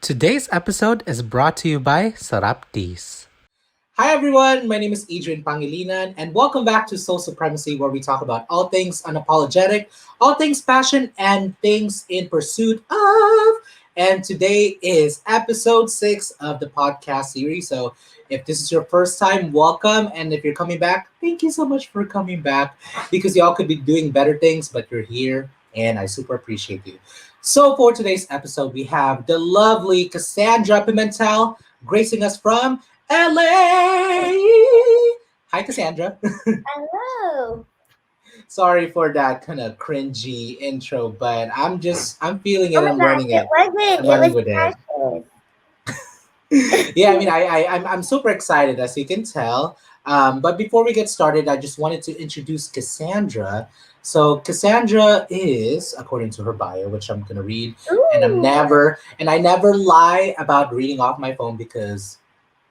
Today's episode is brought to you by Saraptis. Hi everyone, my name is Edrian Pangilinan, and welcome back to Supremacy, where we talk about all things unapologetic, all things passion, and things in pursuit of. And today is episode 6 of the podcast series. So if this is your first time, welcome. And if you're coming back, thank you so much for coming back because y'all could be doing better things, but you're here, and I super appreciate you. So for today's episode, we have the lovely Cassandra Pimentel gracing us from LA. Hi, Cassandra. Hello. Sorry for that kind of cringy intro, but I'm feeling it. Oh my I'm gosh, learning it it. wasn't. I'm It running was with it. precious. Yeah, I mean, I'm super excited as you can tell. But before we get started, I just wanted to introduce Cassandra. So Cassandra is, according to her bio, which I'm gonna read, and Ooh. I never lie about reading off my phone because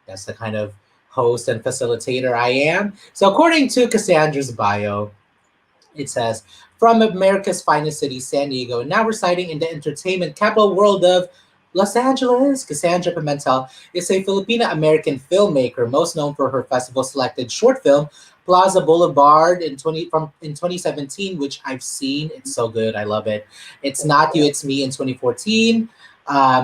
that's the kind of host and facilitator I am. So according to Cassandra's bio, it says, from America's finest city, San Diego, now residing in the entertainment capital world of Los Angeles, Cassandra Pimentel is a Filipino American filmmaker most known for her festival selected short film Plaza Boulevard in 2017, which I've seen. It's so good. I love it. It's Not You, It's Me in 2014,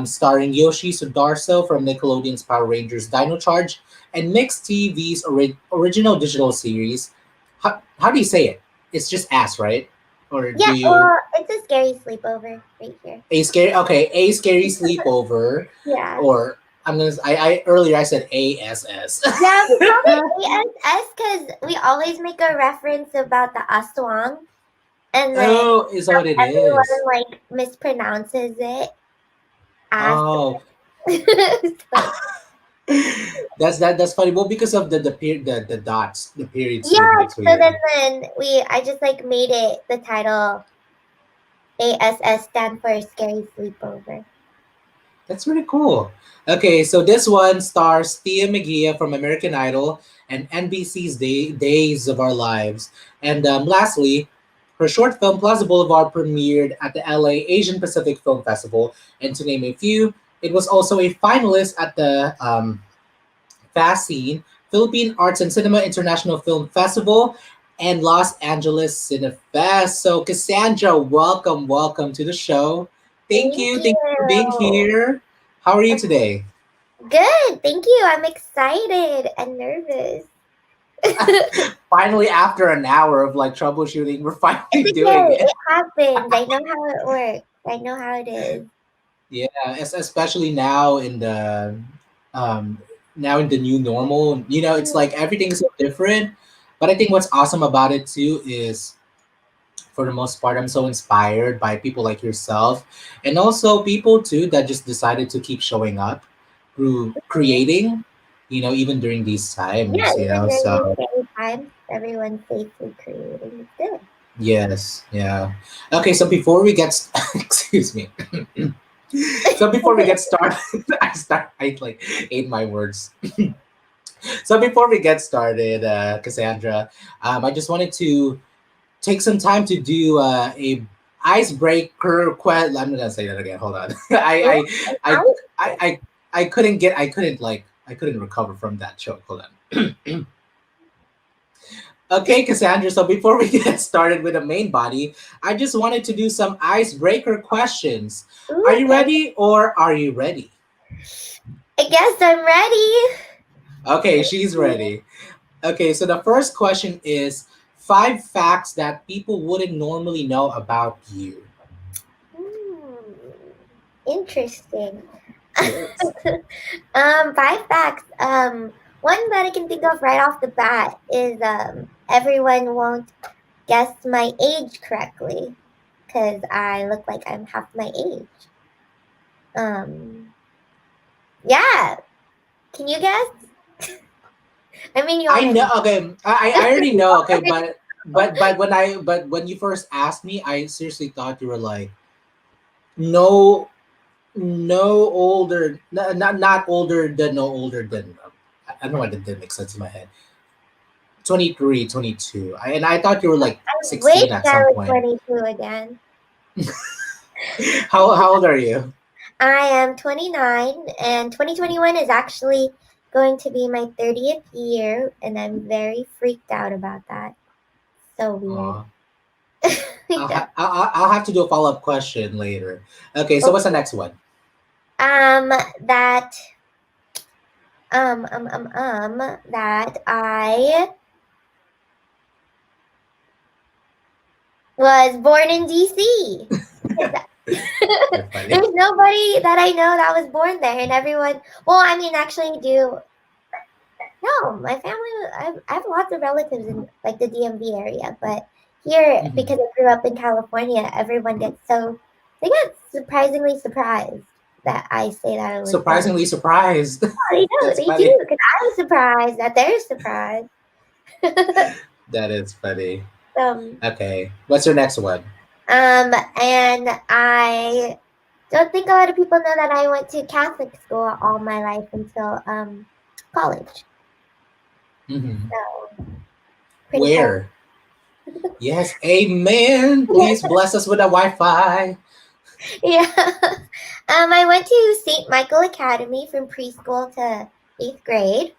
starring Yoshi Sudarso from Nickelodeon's Power Rangers Dino Charge, and MyxTV's original digital series. How do you say it? It's just ass, right? Or do Yeah, you it's a scary sleepover right here. a scary sleepover, Yeah. or I earlier I said ASS. Yeah, we call it A.S.S because we always make a reference about the aswang, and like Oh, is that what it everyone is? like mispronounces it as. Oh, So, that's funny. Well, because of the dots, the periods in yeah, so between. then I just like made it the title A.S.S stand for scary sleepover. That's really cool. Okay, so this one stars Tia Magia from American Idol and NBC's Days of Our Lives. And lastly, her short film Plaza Boulevard premiered at the LA Asian Pacific Film Festival. And to name a few, it was also a finalist at the FASCINE, Philippine Arts and Cinema International Film Festival, and Los Angeles Cinefest. So, Cassandra, welcome to the show. Thank Thank you for being you. here. How are you today? Good, thank you. I'm excited and nervous. Finally, after an hour of like troubleshooting, we're It's finally doing okay. it. It happens. I know how it works. I know how it is. Yeah, especially um, now in the new normal. You know, it's Mm, like everything's so different. But I think what's awesome about it too is for the most part, I'm so inspired by people like yourself and also people too that just decided to keep showing up through mhm. creating, even during these Yeah, times, even during these So, scary times, everyone's safely creating. It's good. yes, yeah. Okay, so before we get, excuse me. So before we get started, I like ate my words. So before we get started, Cassandra, I just wanted to take some time to do a icebreaker quest. I'm not gonna say that again. Hold on. Oh, I, I, I, I, I, I couldn't recover from that choke. Hold on. Okay, Cassandra. So before we get started with the main body, I just wanted to do some icebreaker questions. Are you okay. ready, or are you ready? I guess I'm ready. Okay, she's ready. Okay, so the first question is 5 facts that people wouldn't normally know about you. Hmm, interesting. Yes. 5 facts. One that I can think of right off the bat is everyone won't guess my age correctly because I look like I'm half my age. Um, yeah. Can you guess? I mean, you I know. already. Okay, I already know. Okay, but when you first asked me, I seriously thought you were like no no older, not older than no older than. I don't know why that didn't make sense in my head. 23, 22. And I thought you were like I wish 16 at I some was point. 22 again. How old are you? I am 29, and 2021 is actually going to be my 30th year, and I'm very freaked out about that. So weird. Aw. Yeah. I'll have to do a follow up question later. Okay, so what's the Okay. next one? That that I was born in DC. You're funny. There's nobody that I know that was born there, and everyone. Well, I mean, actually, I do. No, my family. I have lots of relatives in like the DMV area, but here Mhm. because I grew up in California, everyone gets so they get surprisingly surprised that I say that I was born. Surprisingly surprised. Oh, they do, That's they do, funny. because I was surprised that they're surprised. That is funny. um, Okay, what's your next one? and I don't think a lot of people know that I went to Catholic school all my life until college. Hmm. So pretty cool. Where? Yes, amen. Please bless us with a Wi Fi. Yeah. I went to St. Michael Academy from preschool to 8th grade,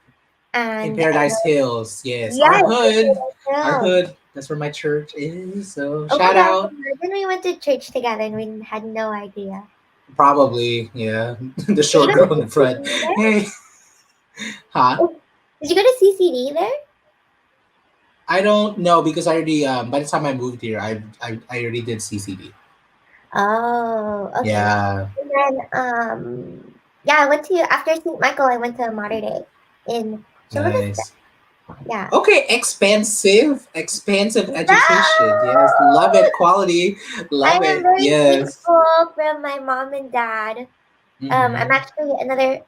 In and Paradise Hills. Yes, our yes, hood. Our so, hood. That's where my church is. So oh my shout gosh, out. then we went to church together and we had no idea. Probably, yeah. The Did you short go to girl in the front. CCD there? Hey, huh? Oh, did you go to CCD there? I don't know because I already by the time I moved here, I already did CCD. Oh, okay. Yeah, And then, yeah, I went to after St. Michael. I went to Mater Dei in Chula Vista. nice. Yeah. Okay, expansive education. Yes, love No, it. Quality, I love am it. very Yes. thankful from my mom and dad. I'm Mm-hmm. actually another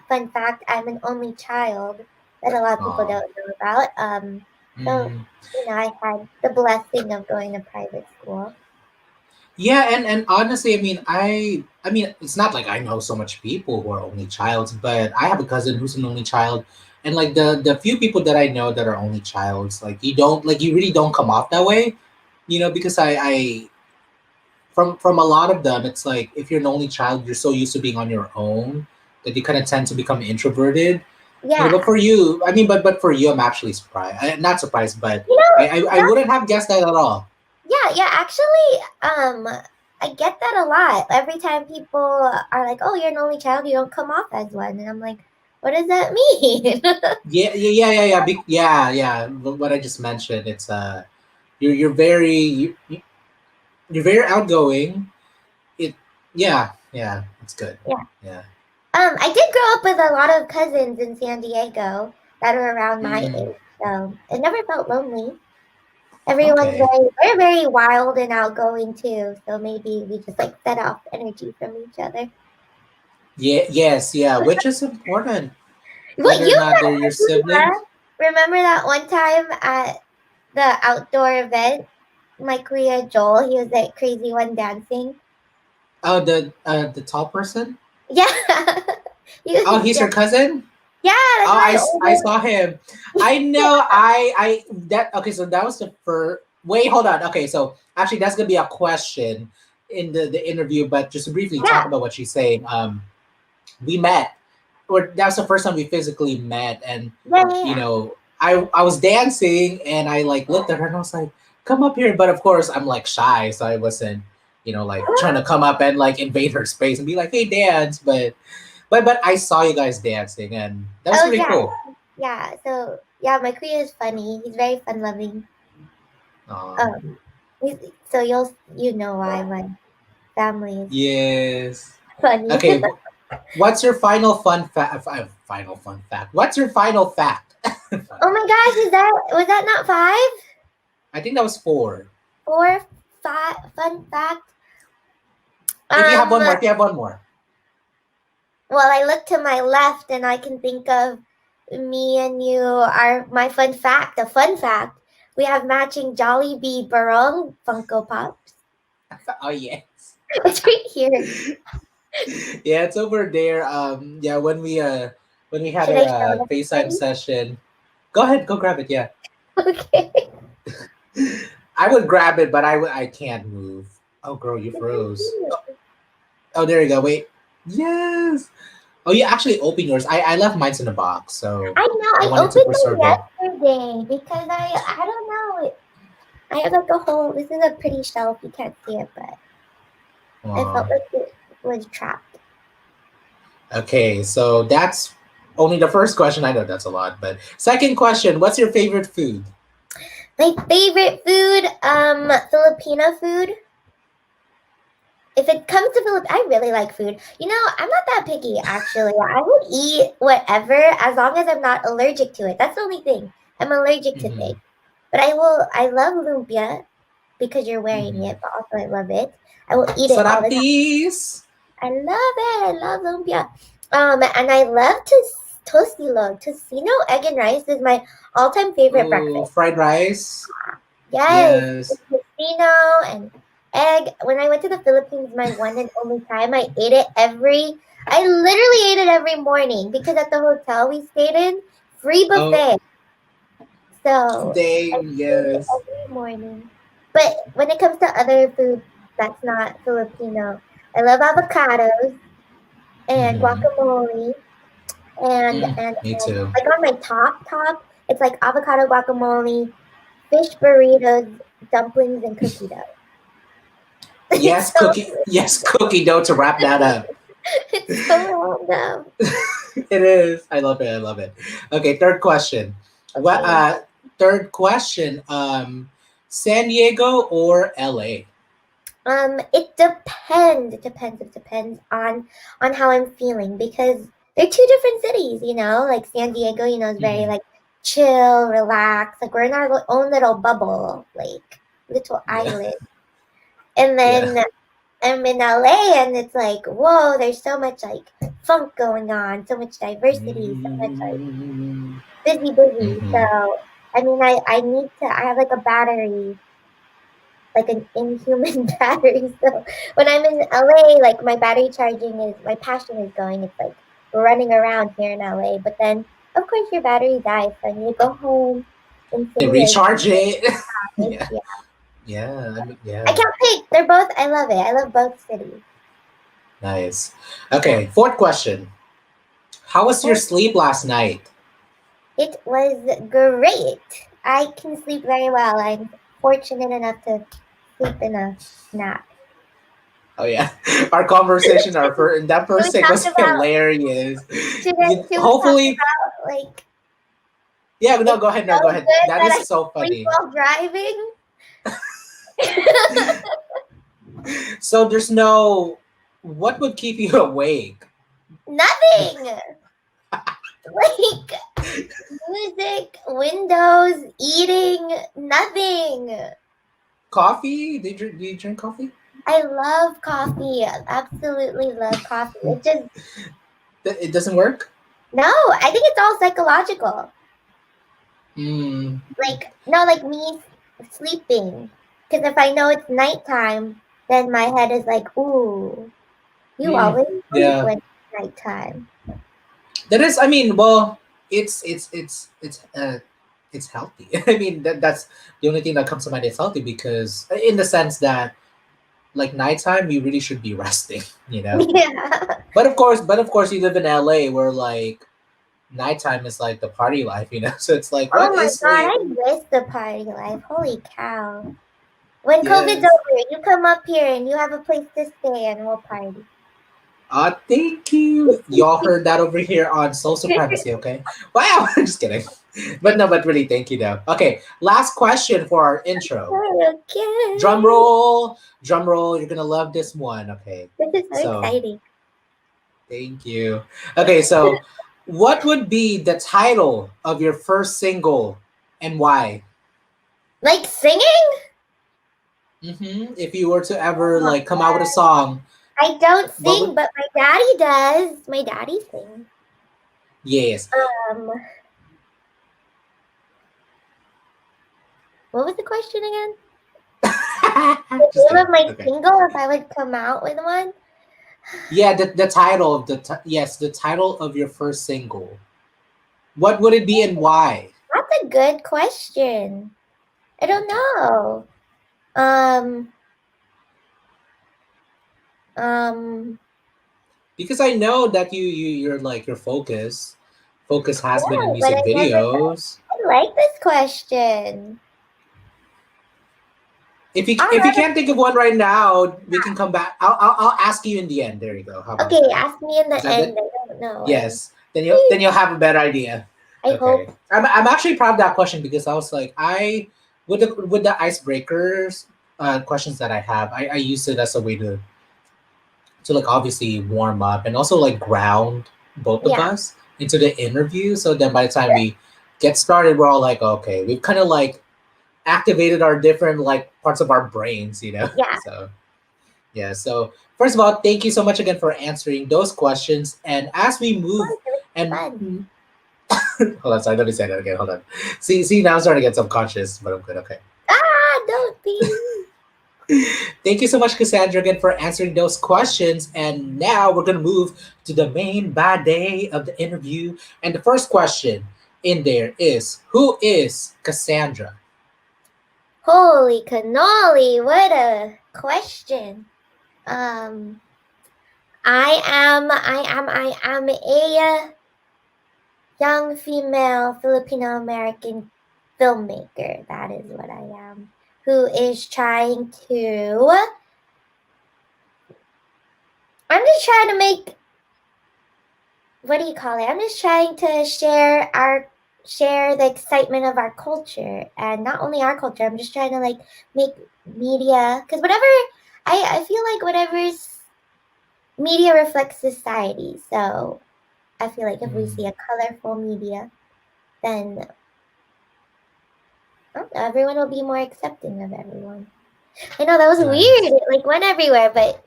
fun fact. I'm an only child that a lot of people Aw. don't know about. So Mm. I had the blessing of going to private school. Yeah, and honestly, I mean, it's not like I know so much people who are only childs, but I have a cousin who's an only child, and like the few people that I know that are only childs, like you really don't come off that way, because I from a lot of them, it's like if you're an only child, you're so used to being on your own that you kind of tend to become introverted. But Yeah, for you, I mean, but for you, I'm actually surprised. Not surprised, but you know I that. wouldn't have guessed that at all. Yeah, yeah. Actually, I get that a lot. Every time people are like, "Oh, you're an only child, you don't come off as one," and I'm like, "What does that mean?" Yeah, yeah, yeah, yeah, yeah. Yeah, yeah. What I just mentioned, it's you're very you're very outgoing. It, yeah, yeah. It's good. Yeah. Yeah. I did grow up with a lot of cousins in San Diego that were around my Mm, age, so it never felt lonely. Everyone's okay. they're very wild and outgoing too, so maybe we just like set off energy from each other. Yeah. Yes. Yeah. Which is important, What whether or you not they're your met? siblings. Remember that one time at the outdoor event? My Kuya Joel, he was that crazy one dancing. Oh, the tall person. Yeah, he Oh, was he's your just cousin. yeah. That's Oh, my I older. saw him. I know. I that okay. So that was the first. Wait, hold on. Okay, so actually, that's gonna be a question in the interview. But just to briefly talk Yeah, about what she's saying. We met, or that was the first time we physically met, and yeah, yeah, yeah. I was dancing, and I like looked at her, and I was like, "Come up here," but of course, I'm like shy, so I wasn't, like trying to come up and like invade her space and be like, "Hey, dance," but I saw you guys dancing, and that was Oh pretty yeah, cool. yeah. So yeah, my Kuya is funny. He's very fun loving. Um, Um, he's, so you know why my family is yes. funny. Okay. What's your final fun fact? Final fun fact. What's your final fact? Oh Final my fact. gosh, was that not five? I think that was four. Four, five. Fun fact. If you have Um, one more, if you have one more. well, I look to my left and I can think of me and you are my fun fact. A fun fact. We have matching Jollibee Barong Funko Pops. Oh yes. It's right here. Yeah, it's over there. Yeah, when we had Should I our show it FaceTime everybody? session. Go ahead, go grab it. Yeah, Okay. I would grab it, but I can't move. Oh, girl, you It's so froze. cute. Oh, there you go. Wait. Yes. Oh, you actually open yours. I left mine in a box, so I know. I I wanted to opened preserve them it. yesterday because I don't know. I have like a whole. This is a pretty shelf. You can't see it, but I felt Wow. like it was trapped. Okay, so that's only the first question. I know that's a lot, but second question: what's your favorite food? My favorite food, Filipino food. If it comes to Philip, I really like food. You know, I'm not that picky actually. I would eat whatever as long as I'm not allergic to it. That's the only thing. I'm allergic to Mm-hmm. things. But I will I love lumpia because you're wearing Mm-hmm. it, but also I love it. I will eat it all the time. Sarapis. I love it. I love lumpia. And I love tocilo. Tocino egg and rice is my all-time favorite Oh, breakfast. fried rice. Yes, Yes. with tocino and egg. When I went to the Philippines, my one and only time, I literally ate it every morning because at the hotel we stayed in, free Oh, buffet. So I dang. ate it Yes. every morning. But when it comes to other food that's not Filipino, I love avocados and Mm-hmm. guacamole Me and too. like on my top, it's like avocado guacamole, fish burritos, dumplings, and cookie dough. It's Yes, so cookie. Yes, cookie dough to wrap that up. it's so random. It is. I love it. I love it. Okay, third question. What? Okay. Third question. San Diego or LA? It depends. It depends on how I'm feeling because they're two different cities. You know, like San Diego, you know, is very Mm-hmm. like chill, relax. Like we're in our own little bubble, like little Yeah. island. And Yeah. then I'm in LA, and it's like, whoa, there's so much like funk going on, so much diversity, so much like Mm-hmm. busy. So I mean, I have like a battery, like an inhuman battery. So when I'm in LA, like my passion is going. It's like running around here in LA. But then, of course, your battery dies. So I need to go home and And sing your recharge it. college. Yeah. Yeah, Yeah. I mean, I yeah. can't pick. They're both. I love it. I love both cities. Nice. Yeah. Okay. Fourth question. How was your Oh, sleep last night? it was great. I can sleep very well. I'm fortunate enough to sleep in a nap. Oh yeah, our conversation, in that Should first we take talk was about hilarious. should we talk Hopefully, about like yeah. No, it's go ahead. No, go so ahead. good That that is I so sleep funny. while driving? So there's no. What would keep you awake? Nothing. Like music, windows, eating, nothing. Coffee? Do you drink coffee? I love coffee. I absolutely love coffee. It just It doesn't work. no, I think it's all psychological. Mm, Like no, like me sleeping. Because if I know it's nighttime, then my head is like, ooh, you mm, always sleep yeah. when it's nighttime. That is. I mean, well, it's healthy. I mean, that's the only thing that comes to mind. It's healthy because, in the sense that, like nighttime, you really should be resting. You know. Yeah. But of course, you live in LA where like nighttime is like the party life, you know. So it's like, Oh what my is god, sleep? I miss the party life. Holy cow. When COVID's Yes. over, you come up here and you have a place to stay and we'll party. Thank you. Y'all heard that over here on Soul Supremacy, okay? Wow, I'm just kidding. But no, but really, thank you though. Okay, last question for our intro. Drum Okay. roll, drum roll. You're gonna love this one. Okay, This is so so exciting. thank you. Okay, so what would be the title of your first single and why? Like singing? If you were to Oh ever my like come out with a god. song, I don't what sing, would? but my daddy does. My daddy sings. Yes. Um, what was the question again? The Just name kidding. of my Okay. single, if I would come out with one? Yeah, the title of yes, the title of your first single. What would it be and why? That's a good question. I don't know. Um, Because I know that you're like your focus has been in Yeah, but music I never got. videos. I like this question. All If you right. can't think of one right now, we can come back. I'll ask you in the end. There you go. How about Okay, that? ask me in Is the that good? end. I don't know. Yes. Then Please, you'll have a better idea. I Okay. hope. I'm actually proud of that question because I was like with the icebreakers questions that I have, I use it as a way to like obviously warm up and also like ground both of Yeah, us into the interview. So then by the time we get started, we're all like, okay, we've kind of like activated our different like parts of our brains, you know? yeah. So yeah. So first of all, thank you so much again for answering those questions. And as we Of move course, it was and fun. hold on, sorry, let me say that again. Hold on. See, now I'm starting to get subconscious, but I'm good. Okay. Ah, don't be. Thank you so much, Cassandra, again for answering those questions. And now we're gonna move to the main bad day of the interview. And the first question in there is, who is Cassandra? Holy cannoli! What a question. Um, I am a young female Filipino American filmmaker. That is what I am. Who is trying to. I'm just trying to make. What do you call it? I'm just trying to share the excitement of our culture, and not only our culture. I'm just trying to like make media because whatever I feel like whatever's media reflects society. So I feel like if we Hmm, see a colorful media, then everyone will be more accepting of everyone. I know that was weird. nice. It like went everywhere, but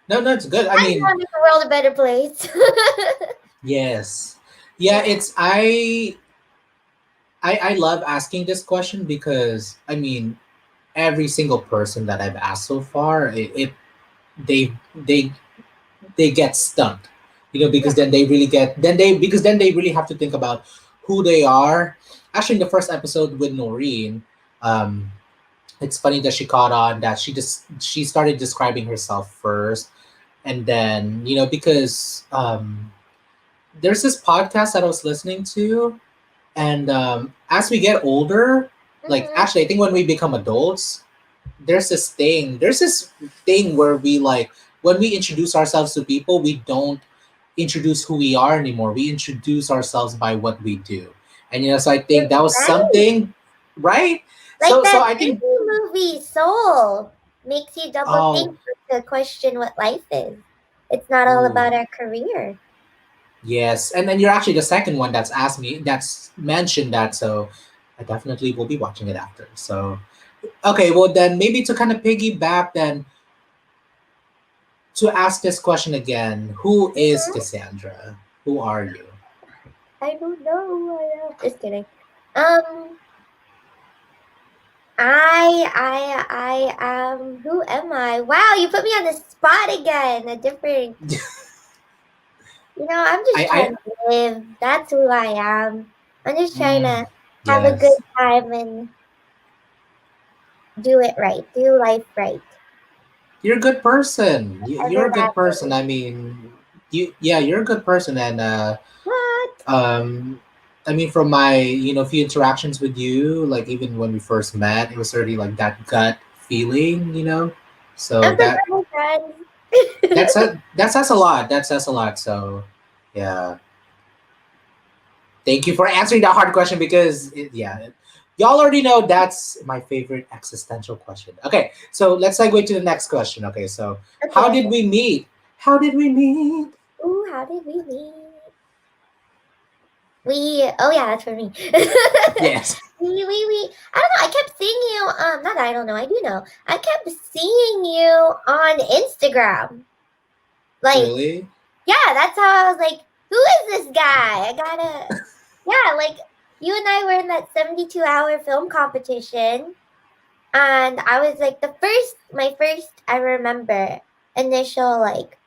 No, no, it's good. I I mean, want to make the world a better place. yes. Yeah, Yeah. it's I love asking this question because I mean every single person that I've asked so far, it they they they get stumped, you know, Yeah. because then they really get then they because then they really have to think about who they are. Actually, in the first episode with Noreen, um, it's funny that she caught on that she started describing herself first, and then you know because there's this podcast that I was listening to, and as we get older, like Mhm. actually, I think when we become adults, there's this thing where we like when we introduce ourselves to people, we don't introduce who we are anymore. We introduce ourselves by what we do. And you know, so I You're think that was right. something, right? Like So that I think Disney movie Soul makes you double oh think to question what life is. It's not all ooh, about our career. yes. And then you're actually the second one that's asked me that's mentioned that, so I definitely will be watching it after. So okay, well then maybe to kind of piggyback then to ask this question again, who is Mhm. Cassandra? Who are you? I don't know who I am. Just kidding. Um, I am. Who am I? Wow, you put me on the spot again. A different. I'm just trying I to live. That's who I am. I'm just trying mm, to have a good yes. time and do it right. Do life right. You're a good person. You're Whatever a that good person. is. I mean, yeah, you're a good person, and What? um, I mean, from my few interactions with you, like even when we first met, it was already like that gut feeling, you know. So I'm the double friends. that says a lot. That says a lot. So yeah, thank you for answering that hard question because yeah, y'all already know that's my favorite existential question. Okay, so let's segue to the next question. Okay, so how Okay, did okay. we meet? How did we meet? Ooh, how did we meet? Oh yeah, that's for me. Yes. We I don't know. I kept seeing you. Not I don't know. I do know. I kept seeing you on Instagram. Like, Really? yeah, that's how I was like, who is this guy? I gotta. Yeah, like you and I were in that 72-hour film competition, and I was like my first. I remember initial like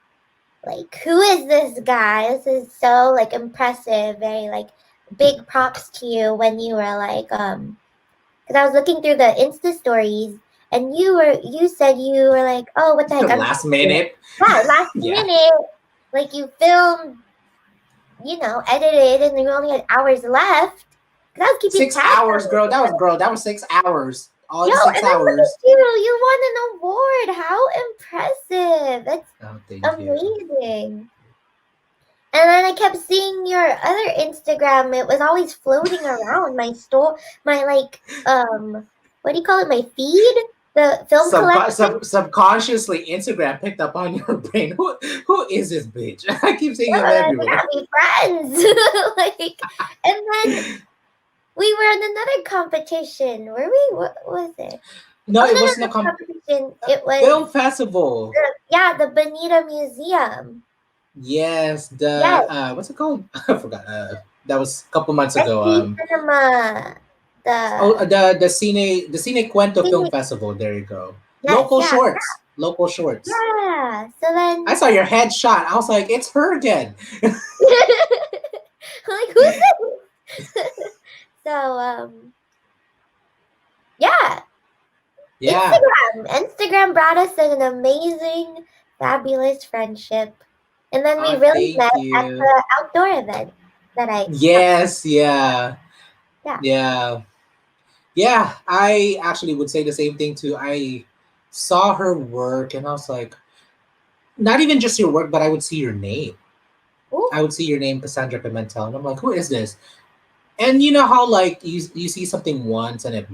who is this guy? This is so like impressive. Very like big props to you when you were like because I was looking through the Insta stories and you said you were like, oh, what the heck, I'm Last trying to do it. minute. Yeah, last Yeah. minute. Like you filmed, edited, and you only had hours left. Cause I was keeping 6 tabs hours, on girl. it. That was 6 hours. All Yo, in and six then look hours. at you. You won an award. How impressive. That's Oh, thank you. amazing. And then I kept seeing your other Instagram. It was always floating around my store, my like, what do you call it? My feed, the film collection. Subconsciously, Instagram picked up on your brain. Who is this bitch? I keep seeing Yeah, him everywhere. we friends. Like, and then we were in another competition. Were we? What was it? No, Oh it no, no, wasn't a no competition. It was film festival. the Bonita Museum. Yes, Yes, the what's it called? I forgot. That was a couple months ago. SC Cinema. Oh, The the Cine Cuento Film scenic. Festival. There you go. Yes, yeah, Local shorts. yeah. So I then, saw your headshot. I was like, it's her again. like, who's this? So yeah, Yeah. Instagram brought us an amazing, fabulous friendship, and then we really Thank met at you. the outdoor event that I. Yes, yeah. Yeah. Yeah. Yeah, I actually would say the same thing too. I saw her work and I was like, not even just your work, but I would see your name. Ooh. I would see your name, Cassandra Pimentel, and I'm like, who is this? And you know how like you see something once and it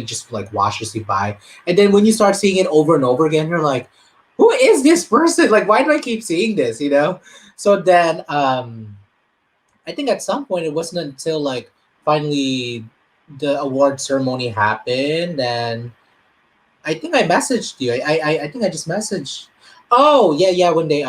just like washes you by, and then when you start seeing it over and over again, you're like, who is this person? Like, why do I keep seeing this? So then I think at some point it wasn't until like finally the award ceremony happened, and I think I messaged you. I think I just messaged. Oh yeah, yeah. When they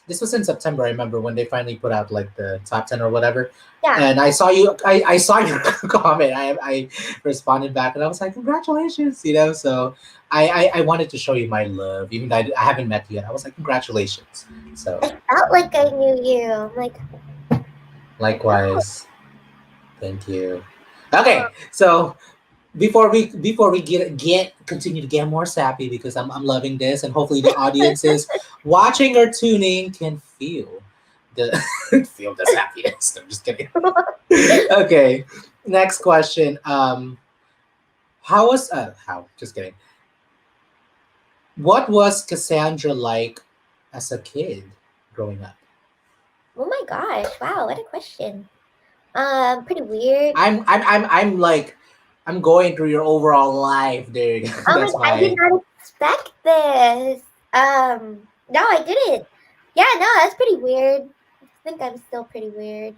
this was in September. I remember when they finally put out like the top 10 or whatever, Yeah. and I saw you. I saw your comment. I responded back, and I was like, congratulations. So I wanted to show you my love, even though I haven't met you yet. I was like, congratulations. So I felt like I knew you. I'm like, oh, likewise, thank you. Okay, so before we get continue to get more sappy because I'm loving this, and hopefully the audiences watching or tuning can feel the feel the sappiness. I'm just kidding. Okay, next question. How was how just kidding. What was Cassandra like as a kid growing up? oh my gosh! Wow, what a question. Pretty weird. I'm like I'm going through your overall life. There you go. Oh my That's god, I did my not expect this. No, I didn't. Yeah, no, that's pretty weird. I think I'm still pretty weird.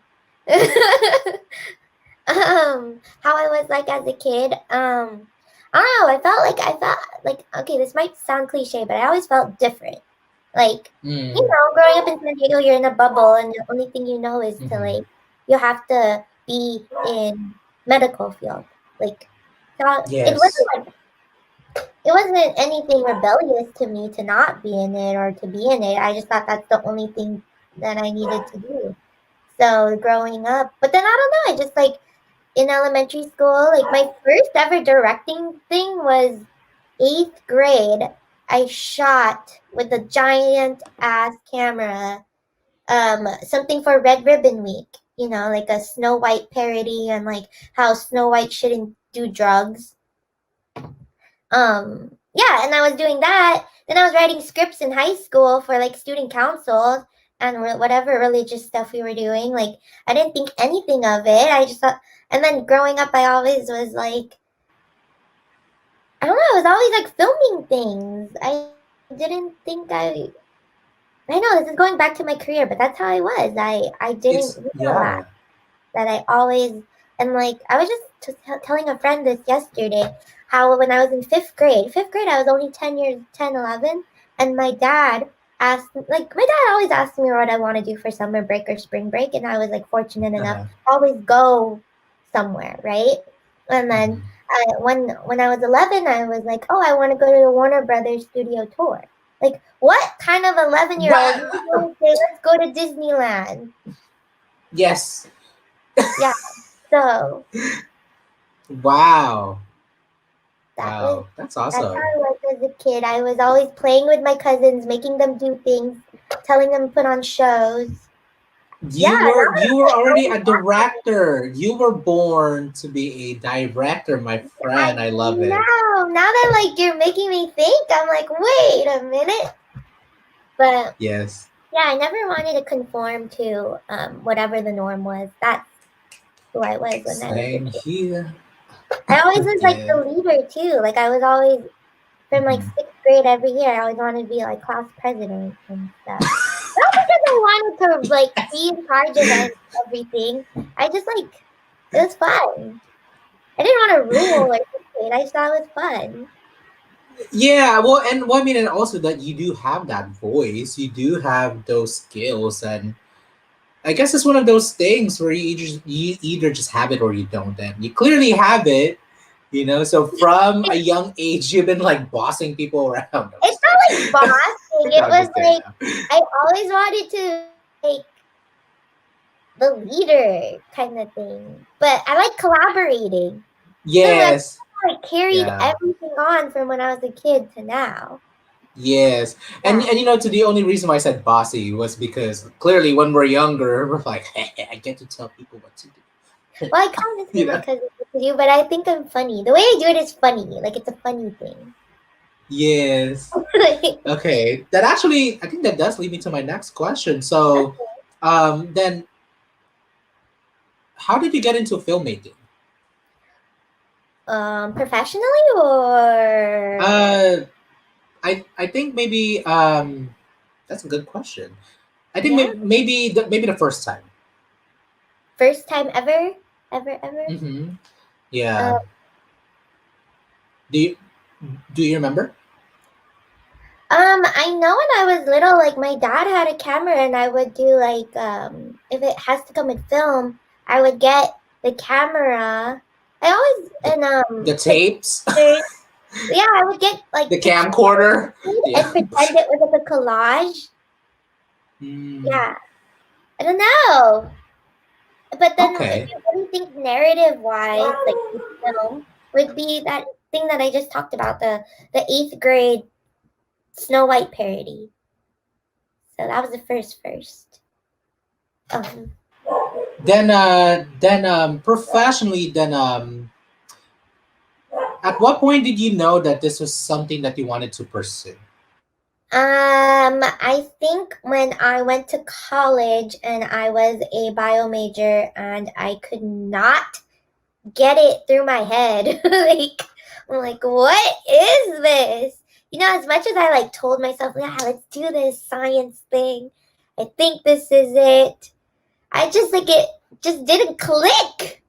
How I was like as a kid. I don't know. I felt like okay, this might sound cliche, but I always felt different. Like, mm, growing up in San Diego, you're in a bubble, and the only thing you know is to mhm. like you have to be in medical field. Like, so Yes. it wasn't anything rebellious to me to not be in it or to be in it. I just thought that's the only thing that I needed to do. So growing up, but then I don't know. I just like in elementary school, like my first ever directing thing was eighth grade. I shot with a giant ass camera, something for Red Ribbon Week. Like a Snow White parody and like how Snow White shouldn't do drugs. Yeah, and I was doing that. Then I was writing scripts in high school for like student councils and whatever religious stuff we were doing. Like I didn't think anything of it. I just thought, and then growing up, I always was like, I don't know, I was always like filming things. I didn't think I know this is going back to my career, but that's how I was. I didn't It's realize yeah. that I always and like I was just telling a friend this yesterday how when I was in fifth grade I was only 10, 11, and my dad like my dad always asked me what I want to do for summer break or spring break, and I was like fortunate enough Uh-huh. to always go somewhere, right? And then Mhm. when I was 11, I was like, oh, I want to go to the Warner Brothers studio tour. Like, what kind of 11-year-old is What? going to say, let's go to Disneyland? Yes. Yeah, so Wow. that was Wow. That's that's how awesome. I was as a kid. I was always playing with my cousins, making them do things. telling them to put on shows. Yeah, You now were I'm you were like already always a director. You were born to be a director, my I friend. I love it. know. Now that like you're making me think, I'm like, wait a minute. But Yes. yeah, I never wanted to conform to whatever the norm was. That's who I was when I was a Same kid. here. I always was like Yeah. the leader too. Like I was always from like Mhm. sixth grade every year. I always wanted to be like class president and stuff. Not because I wanted to like be in charge of everything. I just like it was fun. I didn't want to rule or something. I just thought it was fun. Yeah, well, and well, I mean, and also that you do have that voice, you do have those skills, and I guess it's one of those things where you either just have it or you don't. And you clearly have it, So from a young age, you've been like bossing people around. I'm It's just not kidding. like bossing. No, It I'm was just kidding. like I always wanted to like the leader kind of thing. But I like collaborating. So like Yes. I carried Yeah. everything on from when I was a kid to now. Yes. And Yeah. to the only reason why I said bossy was because clearly when we're younger, we're like, hey, I get to tell people what to do. Well, I kind of say you my know? cousin to do, but I think I'm funny. The way I do it is funny. Like it's a funny thing. Yes. Okay. That actually I think that does lead me to my next question. So then how did you get into filmmaking? Professionally or Uh I think maybe that's a good question. I think yeah, maybe the first time. first time ever, ever. Mhm. Uh, Yeah. Do you do you remember? I know when I was little, like my dad had a camera, and I would do like if it has to come with film, I would get the camera. I always The and the take tapes, pictures. Yeah, I would get like the pictures camcorder. Yeah. and pretend it was like a collage. Mm, Yeah, I don't know. But then if okay. you really think narrative wise, like with film would be that thing that I just talked about, the eighth grade Snow White parody. So that was the first. Um, Then professionally at what point did you know that this was something that you wanted to pursue? I think when I went to college and I was a bio major and I could not get it through my head. Like I'm like, what is this? As much as I like told myself, yeah, let's do this science thing. I think this is it. I just like it just didn't click.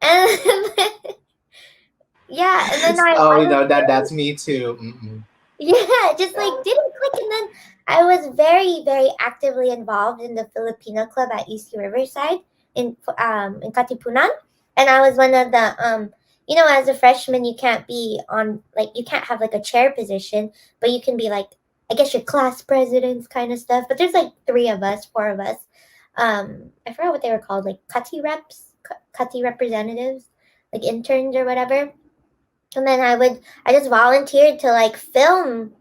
And yeah, and then Oh, I was that's me too. Mm-mm. yeah, just like didn't click. And then I was very, very actively involved in the Filipino club at UC Riverside in Katipunan, and I was one of the as a freshman you can't be on like you can't have like a chair position, but you can be like I guess your class presidents kind of stuff. But there's like three of us, four of us. I forgot what they were called, like Kati representatives, like interns or whatever. And then I just volunteered to like film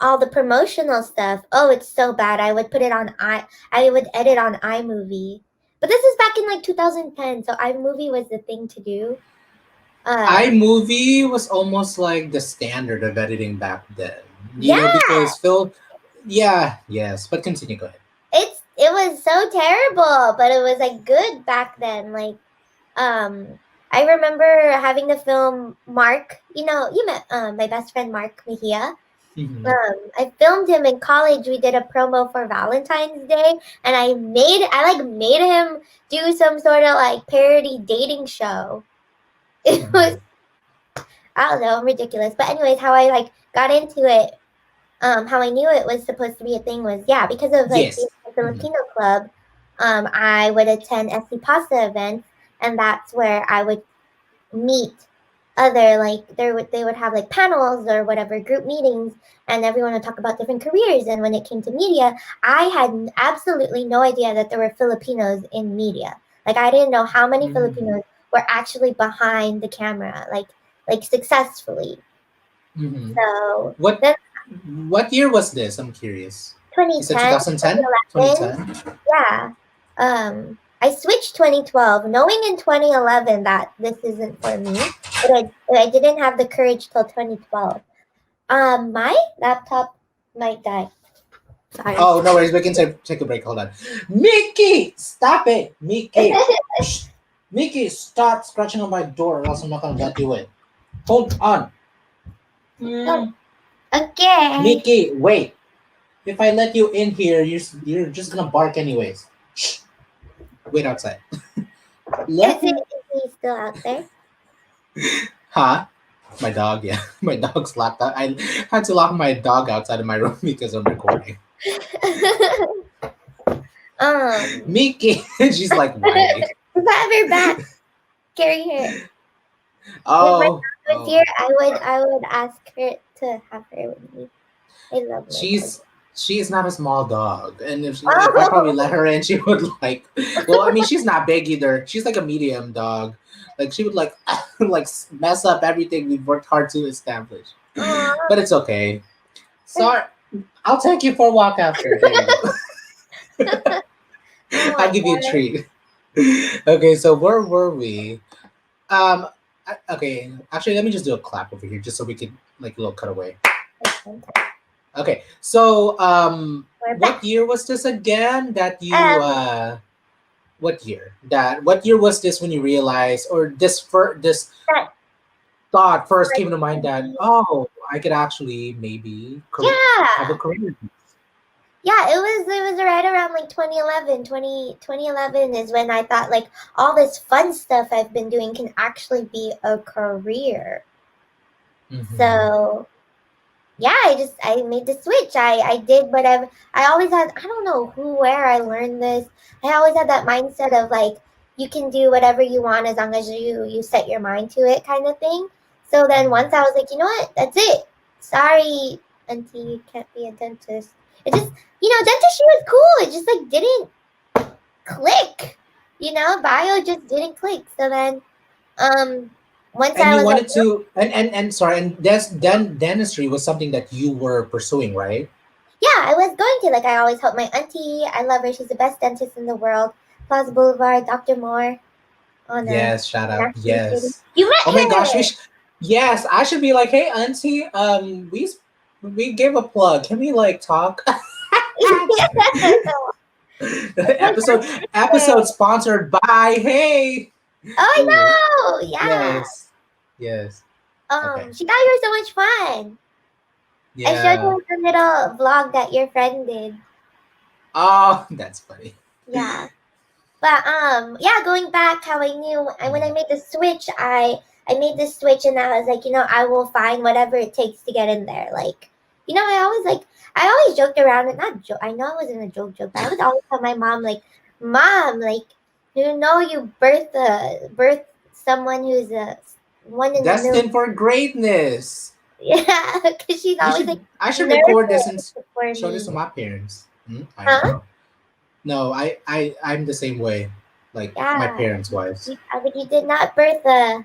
all the promotional stuff. Oh, it's so bad. I would put it on I would edit on iMovie. But this is back in like 2010, so iMovie was the thing to do. Um iMovie was almost like the standard of editing back then. yeah, Because Phil, yeah, yes, but continue, go ahead. it was so terrible, but it was like good back then. Like um I remember having the film Mark, you met my best friend Mark Mejia. Hmm. I filmed him in college. We did a promo for Valentine's Day, and I made him do some sort of like parody dating show. It was Hmm. I don't know ridiculous, but anyways, how I like got into it, how I knew it was supposed to be a thing was yeah because of like being Yes. in the Hmm. Filipino club, I would attend SC Pasta events, and that's where I would meet other like they would have like panels or whatever group meetings, and everyone would talk about different careers. And when it came to media, I had absolutely no idea that there were Filipinos in media. Like I didn't know how many Hmm. Filipinos were actually behind the camera, like successfully. Hmm. So What then what year was this? I'm curious. You said 2010, 2010? 2011. 2010? Yeah. I switched 2012, knowing in 2011 that this isn't for me, but I didn't have the courage till 2012. My laptop might die. Sorry. Oh, no worries. We can take a break. Hold on. Mickey! Stop it! Mickey! Shh. Mickey, stop scratching on my door or else I'm not going to let you in. Hold on. Oh, Mm. okay. Mickey, wait. If I let you in here, you're just going to bark anyways. Shh. Wait outside. Is Let it me. is he still out there? Huh? My dog, yeah. My dog's locked out. I had to lock my dog outside of my room because I'm recording. um, Mickey! She's like whining. if I ever back, carry her. If my Oh, dog was oh. here, I would ask her to have her with me. I love my dog. She's she's not a small dog, and if I probably Oh, let her in, she would like. Well, I mean, she's not big either. She's like a medium dog. Like she would like like mess up everything we've worked hard to establish. aw. But it's okay. Sorry, I'll take you for a walk after. There you go. Oh I'll my give you a god. treat. Okay, so where were we? Okay, actually, let me just do a clap over here, just so we could like a little cutaway. Okay. Okay, so We're what back. year was this again that you Um, what year was this when you realized, or this that thought first came to mind started to that, be. oh, I could actually maybe have a Yeah. career. Yeah, it was right around like 2011. 2011 is when I thought like all this fun stuff I've been doing can actually be a career. Mm-hmm. So yeah, I made the switch. I did whatever. I always had, I don't know where I learned this. I always had that mindset of like you can do whatever you want as long as you set your mind to it kind of thing. So then once I was like, you know what, that's it. Sorry, auntie, you can't be a dentist. It just, dentistry was cool. It just like didn't click. Bio just didn't click. So then um once And I you was like, wanted to, and sorry, and dentistry was something that you were pursuing, right? yeah, I was going to. Like, I always help my auntie. I love her. She's the best dentist in the world. Plaza Boulevard, Dr. Moore on Yes, shout out. National City. Yes. You Oh met my gosh, her! yes, I should be like, hey, auntie, we gave a plug. Can we like talk? It was episode her. episode sponsored by Hey. Oh, Ooh, I know! Yeah. yes, yes. Okay, She thought you were so much fun. I showed yeah. her the little vlog that your friend did. Oh, that's funny. Yeah. But yeah, going back, how I knew when I Mhm. made the switch, I made the switch, and I was like, I will find whatever it takes to get in there. Like, I always joked around and not joke. I know it wasn't a joke, but I would always tell my mom like, Mom, like, you birth someone who's a one in the million. Destined for greatness. Yeah, because she's You always like should. I should record this and nervous for show this me. to my parents. Hmm? I Huh? know. No, I'm the same way. Like my Yeah. parents' wives. I think you did not birth a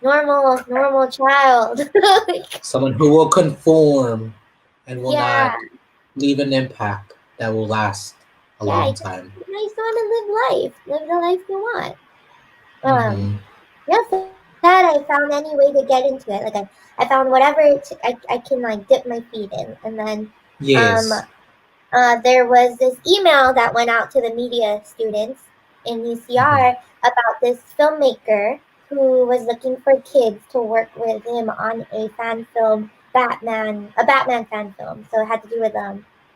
normal child. Like, Someone who will conform and will yeah, not leave an impact that will last a yeah. long You just, time. you just want to live the life you want. Mm-hmm. Yeah. So that I found any way to get into it. Like I found whatever I can like dip my feet in, and then um, Yes. there was this email that went out to the media students in Mm-hmm. UCR about this filmmaker who was looking for kids to work with him on a fan film, a Batman fan film. So it had to do with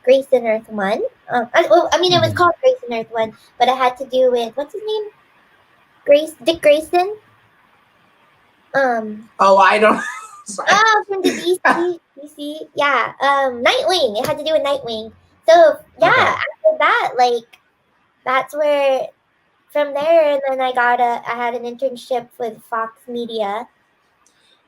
Grayson Earth One. I mean, it was Mm-hmm. called Grayson Earth One, but it had to do with what's his name? Dick Grayson. Um, Oh, I don't. Sorry. from the DC, yeah. Nightwing. It had to do with Nightwing. So yeah, Okay. after that, like that's where from there, and then I had an internship with Fox Media.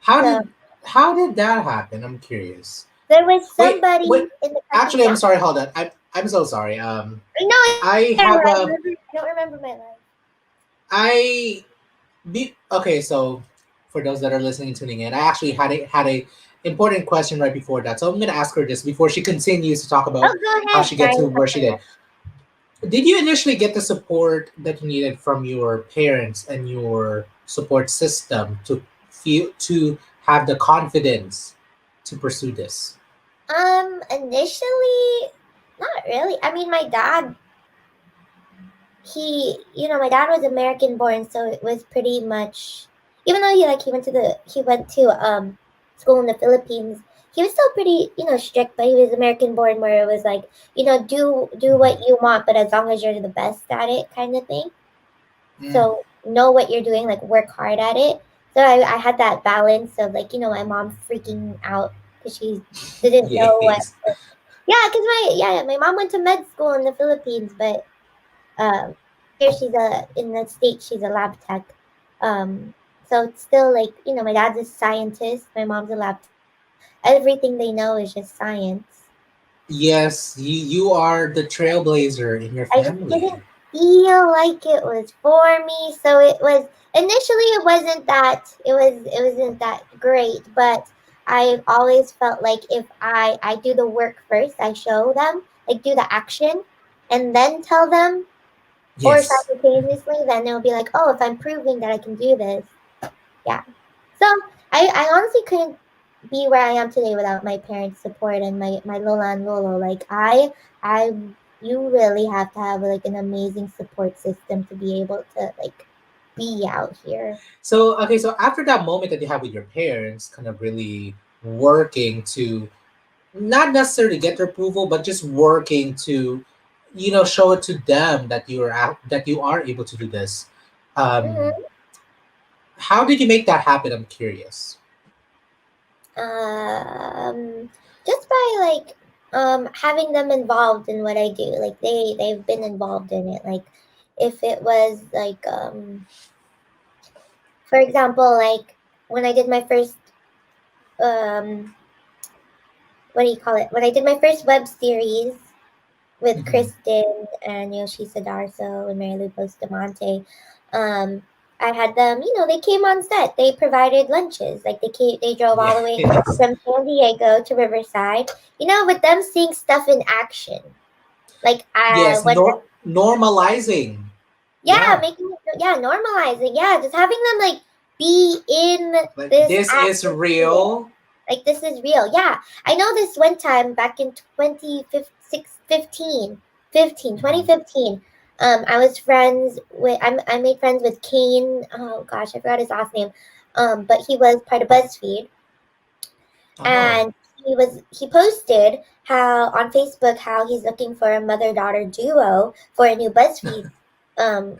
How So did how did that happen? I'm curious. there was somebody Wait. in the company. Actually, I'm Yeah, sorry. Hold on. I'm so sorry. I know. I I have a don't remember my life. I okay. So for those that are listening, tuning in, I actually had a important question right before that. So I'm gonna ask her this before she continues to talk Oh, about go how ahead. she got Sorry. to where she did. Did you initially get the support that you needed from your parents and your support system to feel to have the confidence to pursue this? Initially, not really. I mean, my dad, my dad was American born, so it was pretty much, even though he went to school in the Philippines, he was still pretty, strict, but he was American born, where it was like, do what you want, but as long as you're the best at it, kind of thing. Mm. So know what you're doing, like work hard at it. So I had that balance of like, my mom freaking out because she didn't know what. Yes. Yeah, because my mom went to med school in the Philippines, but here she's a in the States she's a lab tech. Um, so it's still like, my dad's a scientist, my mom's a lab tech, so everything they know is just science. Yes, you are the trailblazer in your I just family. didn't feel like it was for me. So it was initially it wasn't that great, but I've always felt like if I do the work first, I show them, like do the action and then tell them, or Yes. simultaneously, then it'll be like, oh, if I'm proving that I can do this, yeah. So I honestly couldn't be where I am today without my parents' support and my Lola and Lolo. Like I you really have to have like an amazing support system to be able to like be out here. So okay, so after that moment that you have with your parents, kind of really working to not necessarily get their approval, but just working to, show it to them that you are out, that you are able to do this. Um, Hmm. how did you make that happen? I'm curious. Um, just by like having them involved in what I do. Like they've been involved in it. Like if it was like for example, like when I did my first um what do you call it? When I did my first web series with Mhm. Kristen and Yoshi Sadarso and Mary Lou Bustamante, um, I had them. They came on set. They provided lunches. Like they drove all the way Yes. from San Diego to Riverside. With them seeing stuff in action. Like Yes, when normalizing. yeah, Yeah, making it yeah normalizing, yeah, just having them like be in like this this is atmosphere. real. Like this is real. Yeah. I know this one time back in 2015, Mhm. 2015. I was friends with I made friends with Kane. Oh gosh, I forgot his last name. But he was part of BuzzFeed, Oh, and he posted how on Facebook how he's looking for a mother daughter duo for a new BuzzFeed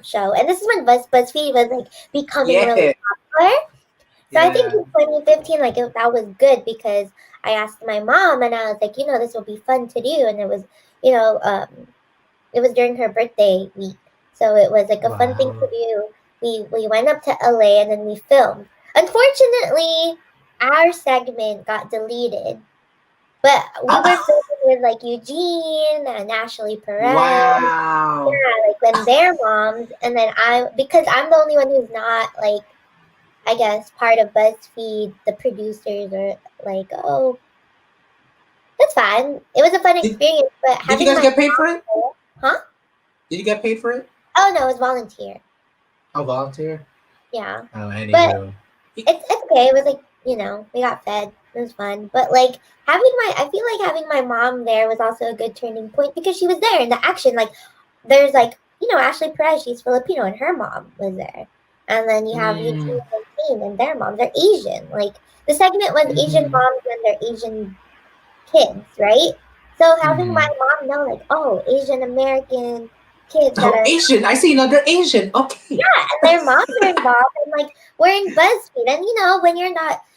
show. And this is when BuzzFeed was like becoming really yeah, popular. So I think yeah. in 2015, like that was good because I asked my mom and I was like, this will be fun to do, and you know, um, it was during her birthday week, so it was like a fun thing to Wow. do. We went up to LA and then we filmed. Unfortunately, our segment got deleted, but we were Ah, filming with like Eugene and Ashley Perez, wow. yeah, like when their moms, and then because I'm the only one who's not like I guess part of BuzzFeed, the producers are like, oh, that's fun. It was a fun Did experience, but Did you having guys my get paid for mom it? there, huh? Did you get paid for it? Oh no, it was volunteer. A volunteer? Yeah, Oh, but anywho. it's okay. It was like we got fed. It was fun, but like I feel like having my mom there was also a good turning point because she was there in the action. Like there's like Ashley Perez, she's Filipino, and her mom was there, and then you have Mm, Eugene and Kane and their moms. They're Asian. Like the segment was Asian mm-hmm, moms and their Asian kids, right? So having my mm-hmm. mom know, like, oh, Asian American kids that Oh, are Asian. I see another Asian. Okay. yeah, and their moms are involved, and like we're in BuzzFeed, and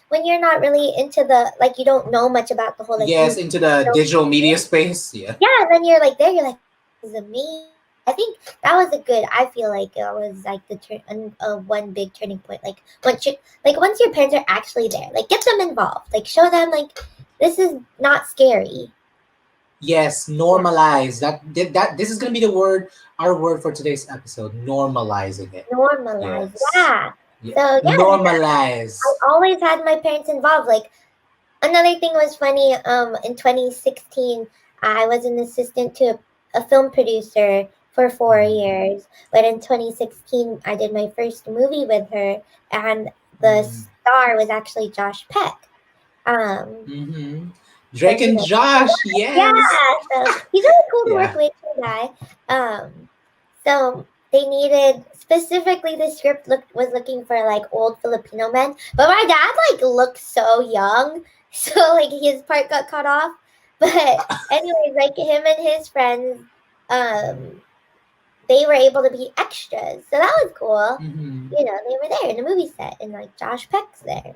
when you're not really into the like you don't know much about the whole like Yes, into the film digital media industry. space. Yeah. Yeah, and then you're like there, you're like, this is amazing. So I think that was a good. I feel like it was like the one big turning point. Once your parents are actually there, like get them involved, like show them like this is not scary. Yes, Yeah, normalize that. This is gonna be the word, our word for today's episode. Normalizing it. normalize. Yes. Yeah. Yeah. So yeah, Normalize. I always had my parents involved. Like Another thing was funny. In 2016, I was an assistant to a film producer for 4 years. But in 2016, I did my first movie with her, and the Mm-hmm. star was actually Josh Peck. Mm-hmm. So Drake and Josh, yes. yeah, so he's really cool to work Yeah. with, too, guy. So they needed specifically the script was looking for like old Filipino men, but my dad like looked so young, so like his part got cut off. But anyways, like him and his friends, um, they were able to be extras, so that was cool. Mm-hmm. You know, they were there in the movie set, and like Josh Peck's there.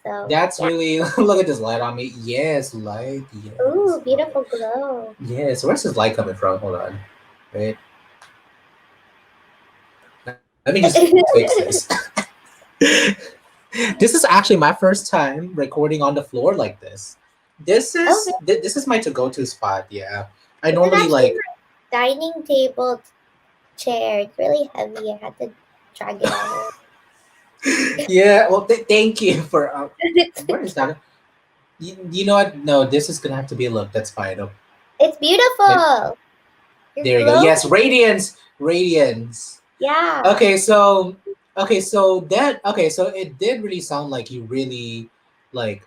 So That's yeah. really look at this light on me. Yes, light. Yes, Ooh, love it. beautiful glow. Yes. Where's this light coming from? Hold on. Wait. Let me just fix this. This is actually my first time recording on the floor like this. Oh, really? This is my to go to spot. Yeah, I This is normally actually like. my dining table chair. It's really heavy. I had to drag it out. Yeah, well, thank you for. Where is that? You know what? No, this is gonna have to be a look. That's fine. Oh, It's let- beautiful. You're there you go. Yes, glowing. radiance, radiance. Yeah. Okay, so so it did really sound like you really like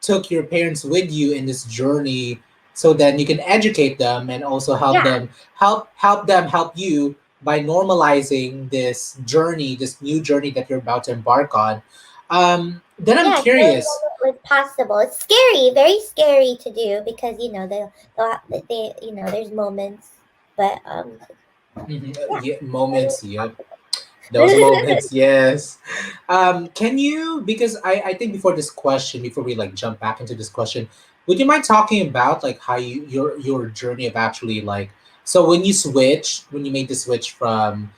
took your parents with you in this journey so then you can educate them and also Yeah. help them help you by normalizing this journey, this new journey that you're about to embark on. Then I'm Yeah. Showing them curious. it was possible. It's scary, very scary to do because there's moments, but Yeah, yeah. moments, yep. Those moments, yes. Can you, because I think before this question, before we like jump back into this question, would you mind talking about like how your journey of actually like, so when you made the switch from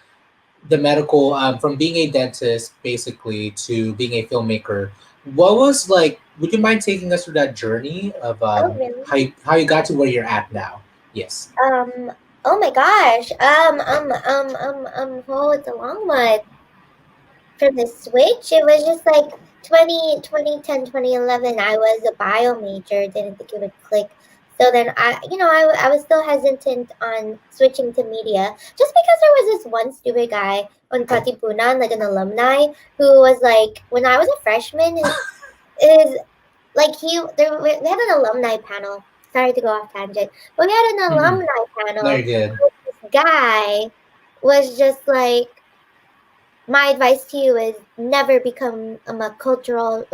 the medical, from being a dentist basically to being a filmmaker, what was like, would you mind taking us through that journey of Oh, really? how you got to where you're at now? Yes. Um. Oh my gosh. Oh, it's a long one. From the Switch, it was just like 2010, 2011. I was a bio major, didn't think it would click. So then I was still hesitant on switching to media just because there was this one stupid guy on Katipunan, like an alumni, who was like, when I was a freshman, is like we had an alumni panel. Sorry to go off tangent, but we had an Mm-hmm. alumni panel. Very good. This guy was just like, my advice to you is never become a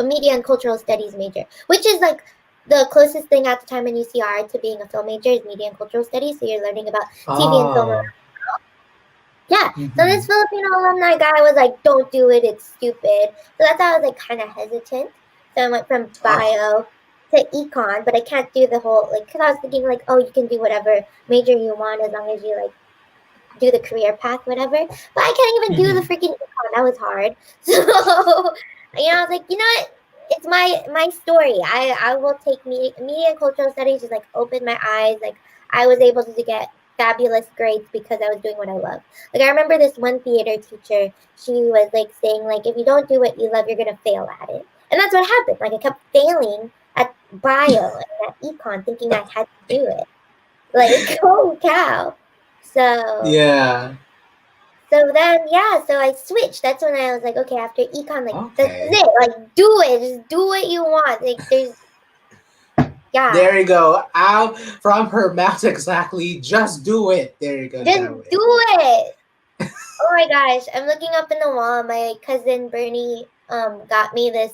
media and cultural studies major, which is like the closest thing at the time in UCR to being a film major is media and cultural studies. So you're learning about TV and film. Oh. Yeah. So Mm-hmm. this Filipino alumni guy was like, "Don't do it. It's stupid." So that's why I was like kind of hesitant. So I went from Oh. bio to econ, but I can't do the whole like because I was thinking like, oh, you can do whatever major you want as long as you like do the career path, whatever. But I can't even do the Mm-hmm. freaking econ. That was hard. So I was like, you know what? It's my story. I will take media and cultural studies. Just like opened my eyes. Like I was able to get fabulous grades because I was doing what I love. Like I remember this one theater teacher. She was like saying like if you don't do what you love, you're gonna fail at it. And that's what happened. Like I kept failing at bio and at econ, thinking I had to do it. Like holy cow. So Yeah. so I switched. That's when I was like, okay, after econ, like this is Okay. it. Like do it. Just do what you want. Like yeah. There you go. Out from her mouth exactly. Just do it. There you go. Just That way. do it. Oh my gosh. I'm looking up in the wall. My cousin Bernie got me this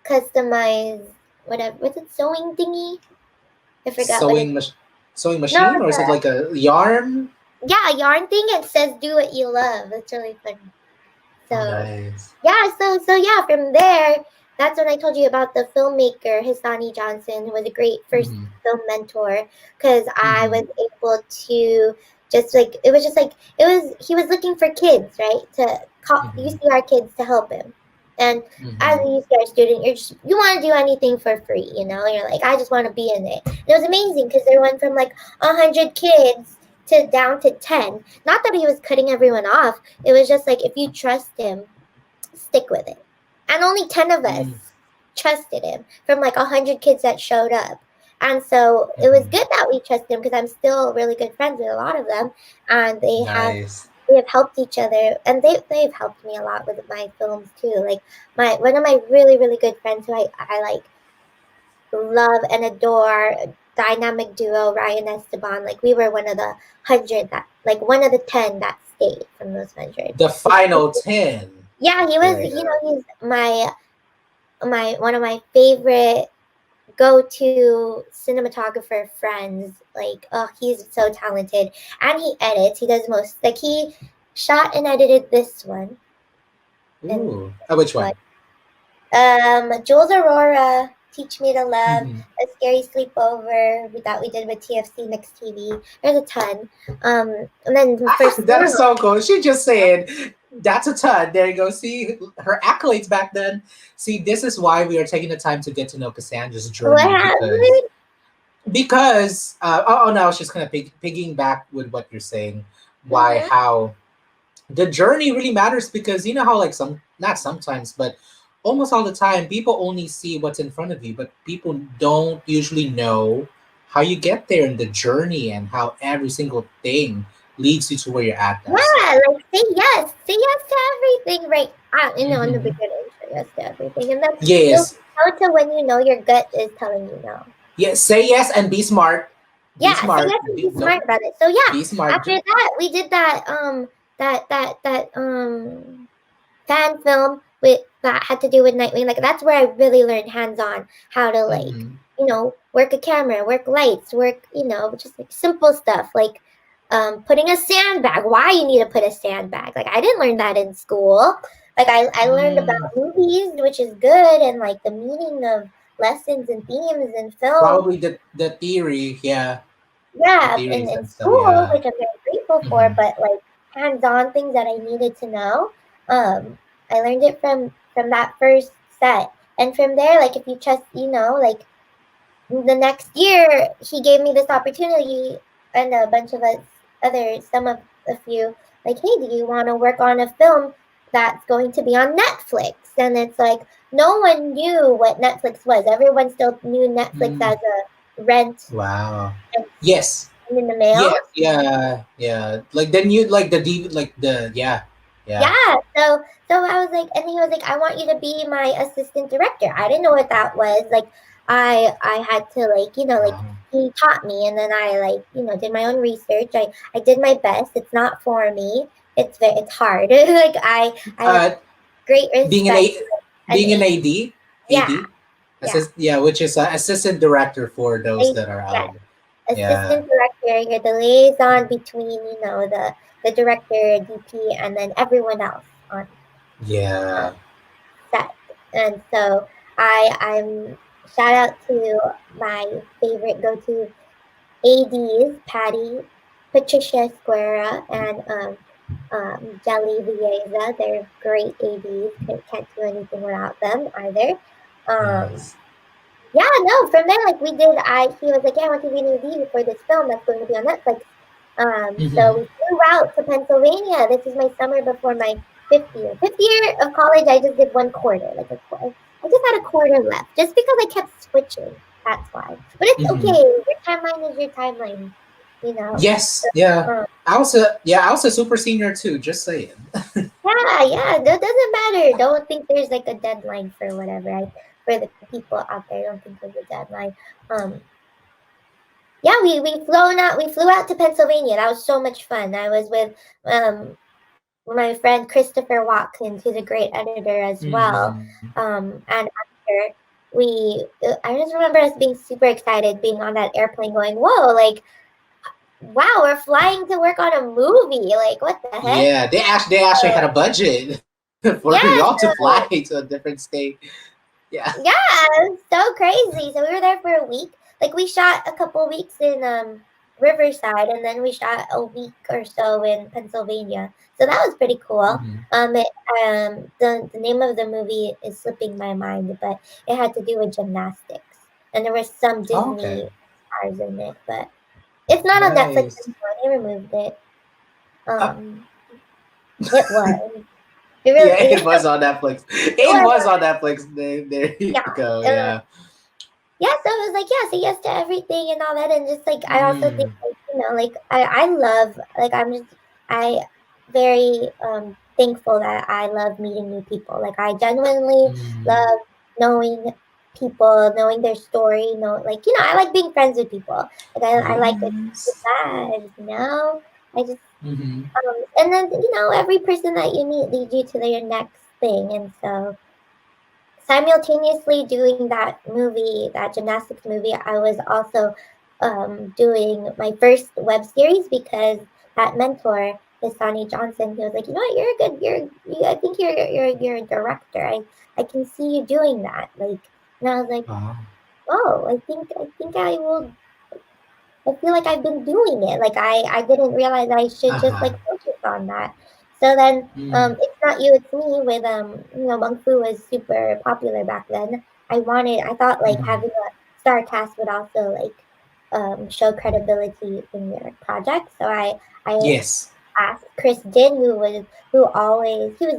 customized whatever what's it sewing thingy? I forgot what it's Sewing mach- Sewing no machine, or it's is it like a yarn? yeah, a yarn thing. It says do what you love. It's really funny. Oh, So nice. yeah, so yeah, from there, that's when I told you about the filmmaker Hisani Johnson, who was a great first Mm-hmm. film mentor, because I Mm-hmm. was able to just like it was just like it was he was looking for kids, right, to call Mm-hmm. UCR kids to help him, and as Mm-hmm. a UCR student, you want to do anything for free, you're like I just want to be in it. And it was amazing because there went from like 100 kids to down to 10. Not that he was cutting everyone off, it was just like if you trust him, stick with it. and only 10 of us Mm, trusted him from like 100 kids that showed up. And so it was mhm. good that we trusted him because I'm still really good friends with a lot of them, and Nice. we have helped each other, and they've helped me a lot with my films too. Like my one of my really good friends who I like love and adore, dynamic duo Ryan Esteban. Like we were one of the 100 that, like one of the 10 that stayed from those 100. The final 10. Yeah, he was. Very good. He's my one of my favorite go-to cinematographer friends. Like, oh, he's so talented, and he edits. He does most. Like he shot and edited this one and Ooh. Which what one? Jules Aurora, Teach Me to Love, Mhm. A Scary Sleepover that we did with TFC MyxTV. There's a ton. And then for That's cinema, so cool. She just said, that's a ton. There you go. See her accolades back then. See, this is why we are taking the time to get to know Cassandra's what journey happened? because no, I was just kind of piggying back with what you're saying. Why Mm-hmm. how the journey really matters because you know how like some not sometimes but almost all the time people only see what's in front of you but people don't usually know how you get there in the journey and how every single thing leads you to where you're at now. So Yeah, like say yes to everything, right? In the mhm. beginning, say yes to everything, and then you'll Yes, know to when you know your gut is telling you no. yes, say yes and be smart. Be Yeah, say smart. yes and Be, be no, smart about it. So yeah, be smart. after that, we did that fan film with that had to do with Nightwing. Like that's where I really learned hands on how to like, Mhm. work a camera, work lights, work, just like simple stuff like putting a sandbag. Why you need to put a sandbag? Like I didn't learn that in school. Like I learned about Mm, movies, which is good, and like the meaning of lessons and themes in film. probably the theory, yeah, the Yeah, theories in and stuff, school, yeah. which I'm very grateful for, Hmm. but like hands-on things that I needed to know, um, I learned it from that first set. And from there, like if you trust, like the next year he gave me this opportunity and a bunch of us some of a few, like, hey, do you want to work on a film that's going to be on Netflix? And it's like no one knew what Netflix was. Everyone still knew Netflix Mm, as a rent wow. and Yes. in the mail. Yes. Yeah. Yeah. Like then you like the like the yeah. Yeah. Yeah, so I was like, and he was like, I want you to be my assistant director. I didn't know what that was. Like, I had to like, like Wow. he taught me, and then I like, did my own research. I did my best. It's not for me. It's hard. Like I have Uh, great being respect for an being an A. AD, Yeah, AD, yeah. yeah, which is assistant director for those AD, that are out yes. of it. Yeah. Assistant director. You're the liaison between, the director, DP, and then everyone else on Yeah. set. And so I'm shout out to my favorite go to ADs, Patty, Patricia Squara, and Jelly Vieza. They're great ADs. Can't do anything without them either. Um, Nice. yeah, no, from there, like we did, he was like, yeah, I want to be an AD for this film that's going to be on Netflix. So Hmm. we flew out to Pennsylvania. This is my summer before my fifth year. Fifth year of college, I just did one quarter. I just had a quarter left, just because I kept switching. That's why. But it's Hmm. okay. Your timeline is your timeline. You know. Yes. Yeah. Um, I was a super senior too. Just saying. yeah, yeah. That doesn't matter. Don't think there's like a deadline for whatever. For the people out there, don't think there's a deadline. Um, yeah, we flew out to Pennsylvania. That was so much fun. I was with um my friend Christopher Watkins, who's a great editor as well. Hmm. And after I just remember us being super excited, being on that airplane, going, "Whoa! Like, wow, we're flying to work on a movie! Like, what the heck?" Yeah, they actually had a budget for Yeah, y'all to fly so to a different state. Yeah. yeah, it's so crazy. So we were there for a week. Like we shot a couple weeks in Riverside, and then we shot a week or so in Pennsylvania. So that was pretty cool. Hmm. It, the name of the movie is slipping my mind, but it had to do with gymnastics, and there was some Oh, okay. Disney stars in it, but it's not on Netflix Nice. anymore. They removed it. Uh, Um, it was. It Yeah, really it was on Netflix. it It was was on Netflix. There you yeah. go. It was, Yeah. yeah, so it was like, yeah, say yes to everything and all that, and just like I also think Mm, like, like I love like I very thankful that I love meeting new people. Like I genuinely mm. love knowing people, knowing their story, like I like being friends with people. Like I like good Yes. vibes, I just Mm-hmm. and then every person that you meet leads you to their next thing, and so simultaneously doing that movie, that gymnastics movie, I was also doing my first web series because that mentor, Sonny Johnson, he was like, you know what, you're a good, I think you're a director. I can see you doing that. Like, and I was like, Wow. oh, I think I will. I feel like I've been doing it. Like I didn't realize I should just Uh-huh. like focus on that. So then Mm, it's not you, it's me with Wong Fu was super popular back then. I thought like mm-hmm. having a star cast would also like show credibility in your project. So I Yes. asked Chris Din, who was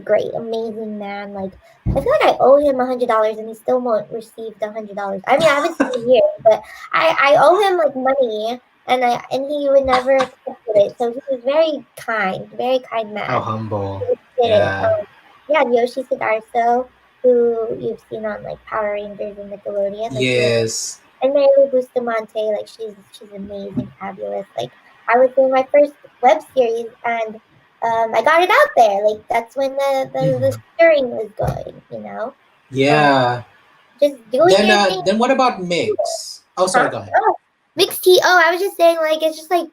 great, amazing man. Like I feel like I owe him $100 and he still won't receive the $100. I mean, I haven't seen him years, but I owe him like money, and he would never accepted it. So he was very kind How man. humble. He did it. Yeah. Yeah, Yoshi Sudarso, who you've seen on like Power Rangers and Nickelodeon, like he was Yes. and Mary Bustamante, like she's amazing, fabulous. Like I was doing my first web series, and I got it out there. Like that's when the Mhm. stirring was going, um, Yeah. just doing your thing. Then what about Mix? Oh, sorry. Huh? Go ahead. Oh, mixed tea. Oh, I was just saying, like it's just like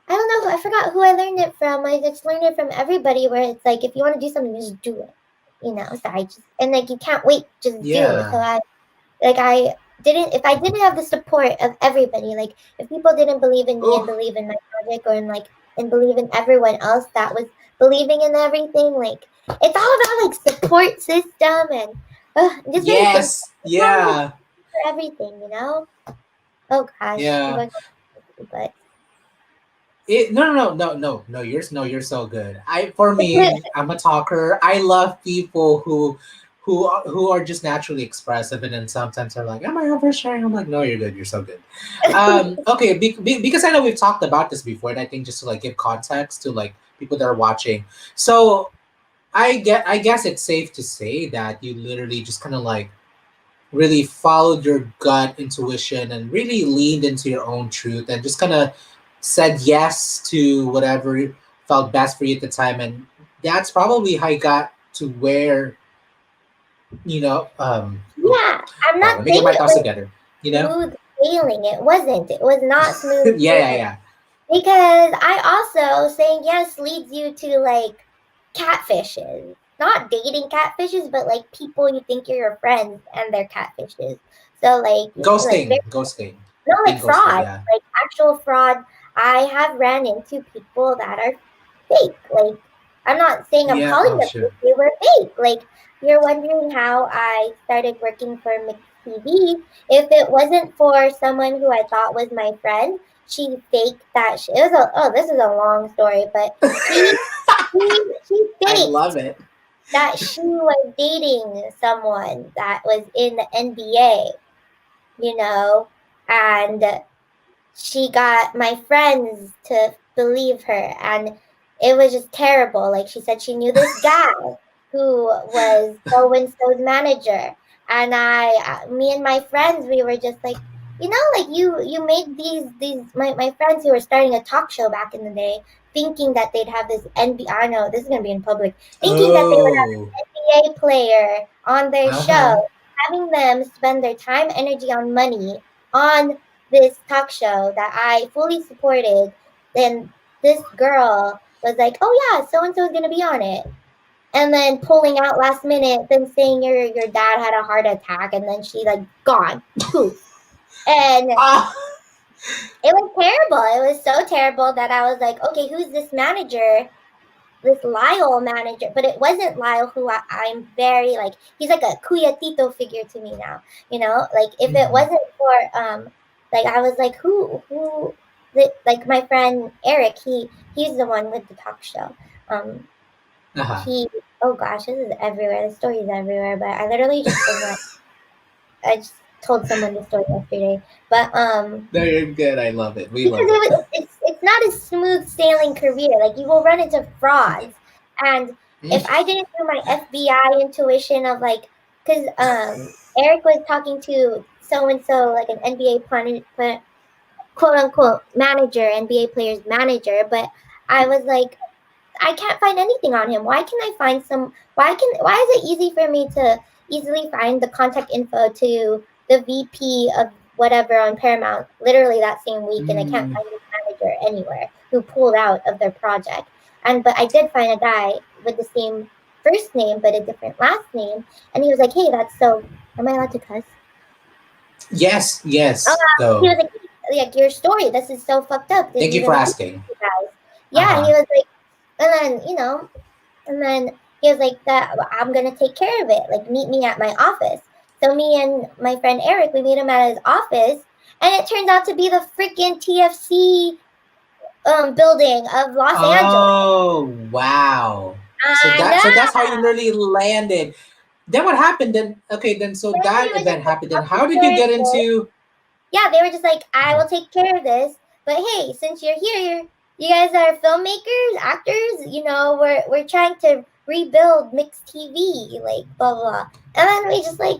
I don't know. I forgot who I learned it from. I just learned it from everybody. Where it's like if you want to do something, just do it. So I just and like you can't wait, just do it. Yeah. So I didn't if I didn't have the support of everybody, like if people didn't believe in me and Oh, believe in my project or in like and believe in everyone else that was believing in everything, like it's all about like support system and just very thankful. yes. Yeah. For everything, Oh gosh, I'm Yeah. going on, but No. You're so good. For me, I'm a talker. I love people who are just naturally expressive, and then sometimes they're like, "Am I oversharing?" I'm like, "No, you're good. You're so good." Okay, because I know we've talked about this before, and I think just to like give context to like people that are watching. So I guess it's safe to say that you literally just kind of like really followed your gut intuition and really leaned into your own truth and just kind of said yes to whatever felt best for you at the time. And that's probably how you got to where, oh, yeah, I'm well, not let me get saying my it thoughts was together, you know? smooth sailing. It wasn't. It was not smooth Yeah, yeah, sailing. yeah. Because I also saying yes leads you to like catfishes. Not dating catfishes, but like people you think you're your friends and they're catfishes. So like like Ghosting, ghosting, no, being like ghosted, fraud, yeah. like actual fraud. I have ran into people that are fake. Like, I'm not saying I'm Yeah, calling oh, them shoot. fake, they were fake. Like, you're wondering how I started working for MyxTV. If it wasn't for someone who I thought was my friend, she faked that. It was this is a long story, but she she I faked love it. that she was dating someone that was in the NBA, you know, and she got my friends to believe her, and it was just terrible. Like she said she knew this guy who was so and so's manager, and me and my friends, we were just like, like you made my friends who were starting a talk show back in the day, thinking that they'd have this NBA. I know this is gonna be in public, thinking that they would have Oh, an NBA player on their show, uh-huh. having them spend their time, energy, on money on this talk show that I fully supported. Then this girl was like, "Oh yeah, so and so is gonna be on it," and then pulling out last minute, then saying your dad had a heart attack, and then she like gone, poof, and Ah, it was terrible. It was so terrible that I was like, "Okay, who's this manager?" This Lyle manager, but it wasn't Lyle who I'm very like he's like a Cuyatito figure to me now. Like if it mhm. wasn't for like I was like like my friend Eric, he's the one with the talk show. Um Uh-huh. he oh gosh, this is everywhere. The story is everywhere. But I literally just was like, I just told someone the story yesterday. But No, you're good. I love it. We because love it. it's not a smooth sailing career. Like you will run into frauds, and if I didn't do my FBI intuition of like, because Eric was talking to so and so like an NBA quote unquote manager, NBA player's manager, but I was like, I can't find anything on him. Why can I find some? Why is it easy for me to easily find the contact info to the VP of whatever on Paramount literally that same week, and I can't Mm, find his manager anywhere who pulled out of their project. And but I did find a guy with the same first name but a different last name, and he was like, "Hey, that's so. Am I allowed to cuss?" yes, Oh, yes. he So was like your story. This is so fucked up. Didn't thank you even for think asking. you guys. Uh Yeah, and he huh. was like, and then and then he was like, "That I'm gonna take care of it. Like, meet me at my office." So me and my friend Eric, we meet him at his office, and it turns out to be the freaking TFC building of Los Angeles. Oh wow. I So know. that's how you nearly landed. Then what happened? Then okay. Then so Then we that were just event like, happened. Then how did you officers, get into? yeah, they were just like, I Uh-huh. will take care of this. But hey, since you're here, you guys are filmmakers, actors. We're trying to rebuild mixed TV, like blah blah blah. And then we just like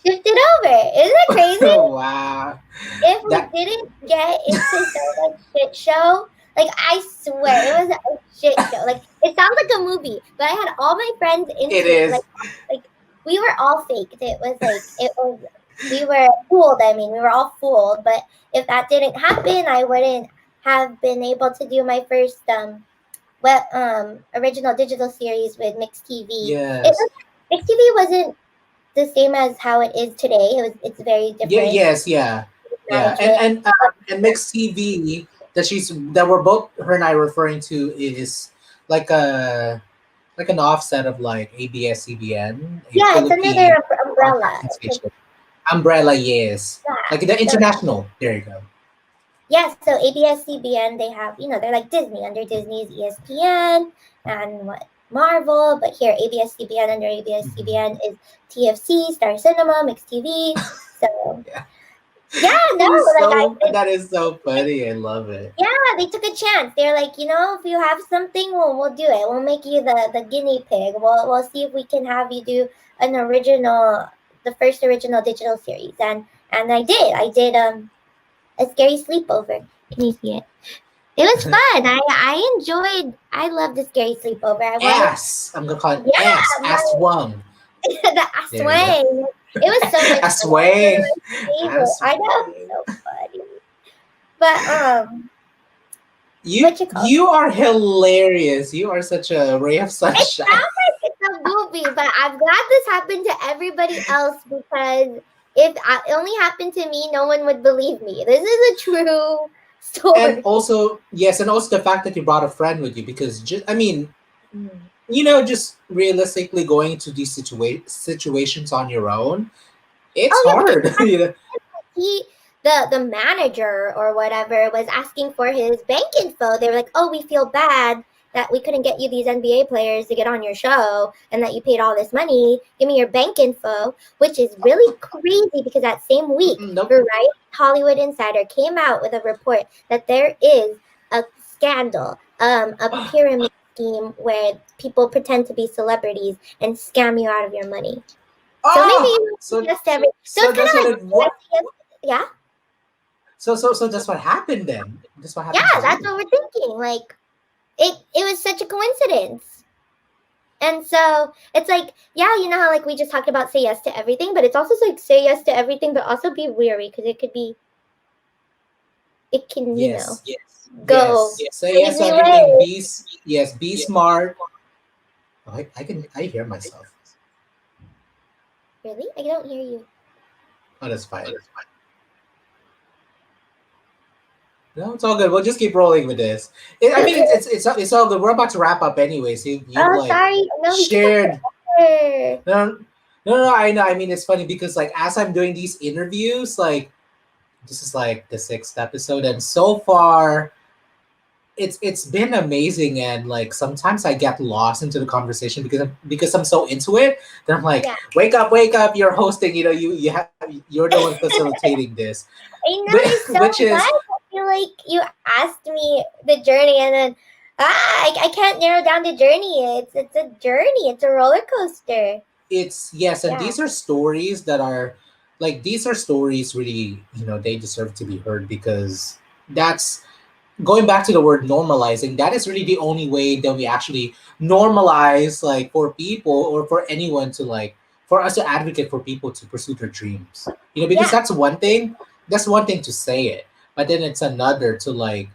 shifted over. Isn't that crazy? Wow. If we That didn't get into so much shit show, like I swear it was a shit show. Like it sounds like a movie, but I had all my friends it into is. like we were all faked. It was we were fooled. I mean, we were all fooled. But if that didn't happen, I wouldn't have been able to do my first original digital series with Mixed TV. It Yes. was Mixed TV wasn't the same as how it is today. It's very Yeah. different Yes. Yeah. Yeah. management. And mixed TV that we're both her and I referring to is like a like an offset of like ABS-CBN, a Yeah, it's under Philippine their umbrella. broadcasting station. Umbrella, yes. Yeah. Like the So international. There you go. yeah, so ABS CBN they have they're like Disney under Disney's ESPN and what Marvel, but here ABS CBN under ABS Mhm. CBN is TFC, Star Cinema, Mixed TV. So Yeah. yeah, no, like I did. That is so funny. I love it. Yeah, they took a chance. They're like, if you have something, we'll do it. We'll make you the guinea pig. We'll see if we can have you do an original, the first original digital series. And I did. I did a scary sleepover. Can you see it? It was fun. I enjoyed. I loved the scary sleepover. I wanted. Ass. I'm gonna call it Yeah, ass. Ass my Wong. the There you go. swing. It was so much Ass fun. That was Wang. my favorite. Ass I know, Wang. so funny. But You what you call you are hilarious. You are such a ray of it? sunshine. Sounds like it's a movie, but I'm glad this happened to everybody else because if it only happened to me, no one would believe me. This is a true And story. also, yes, and also the fact that you brought a friend with you because just I mean, Mm. just realistically going to these situations on your own, it's Oh yeah, because hard. he the manager or whatever was asking for his bank info. They were like, "Oh, we feel bad that we couldn't get you these NBA players to get on your show and that you paid all this money. Give me your bank info," which is really crazy because that same week, Nope. Variety Hollywood Insider came out with a report that there is a scandal, a pyramid scheme where people pretend to be celebrities and scam you out of your money. So maybe Oh, you just every. So so it's kind that's of what like it what yeah, so that's what happened then. That's what happened to yeah. That's you. what we're thinking. Like it was such a coincidence. And so it's like, yeah, you know how like we just talked about say yes to everything, but it's also like say yes to everything, but also be wary because it can go Yes. Say yes to crazy everything. ways. Yes, be smart. Oh, I hear myself. Really, I don't hear you. Oh, that's fine. No, it's all good. We'll just keep rolling with this. I mean, it's all good. We're about to wrap up anyway. So you've Oh, like sorry. No, we can talk shared. forever. No, no. I know. I mean, it's funny because like as I'm doing these interviews, like this is like the sixth episode, and so far it's been amazing, and like sometimes I get lost into the conversation because I'm so into it. Then I'm like, Yeah. wake up, you're hosting. You know, you're the one facilitating this, I but know you're so which is nice. I feel like you asked me the journey, and then I can't narrow down the journey. It's a journey. It's a roller coaster. it's yes, and Yeah. these are stories that are like these are stories really, they deserve to be heard because that's going back to the word normalizing. That is really the only way that we actually normalize, like, for people or for anyone to, like, for us to advocate for people to pursue their dreams, because Yeah. that's one thing to say it, but then it's another to, like,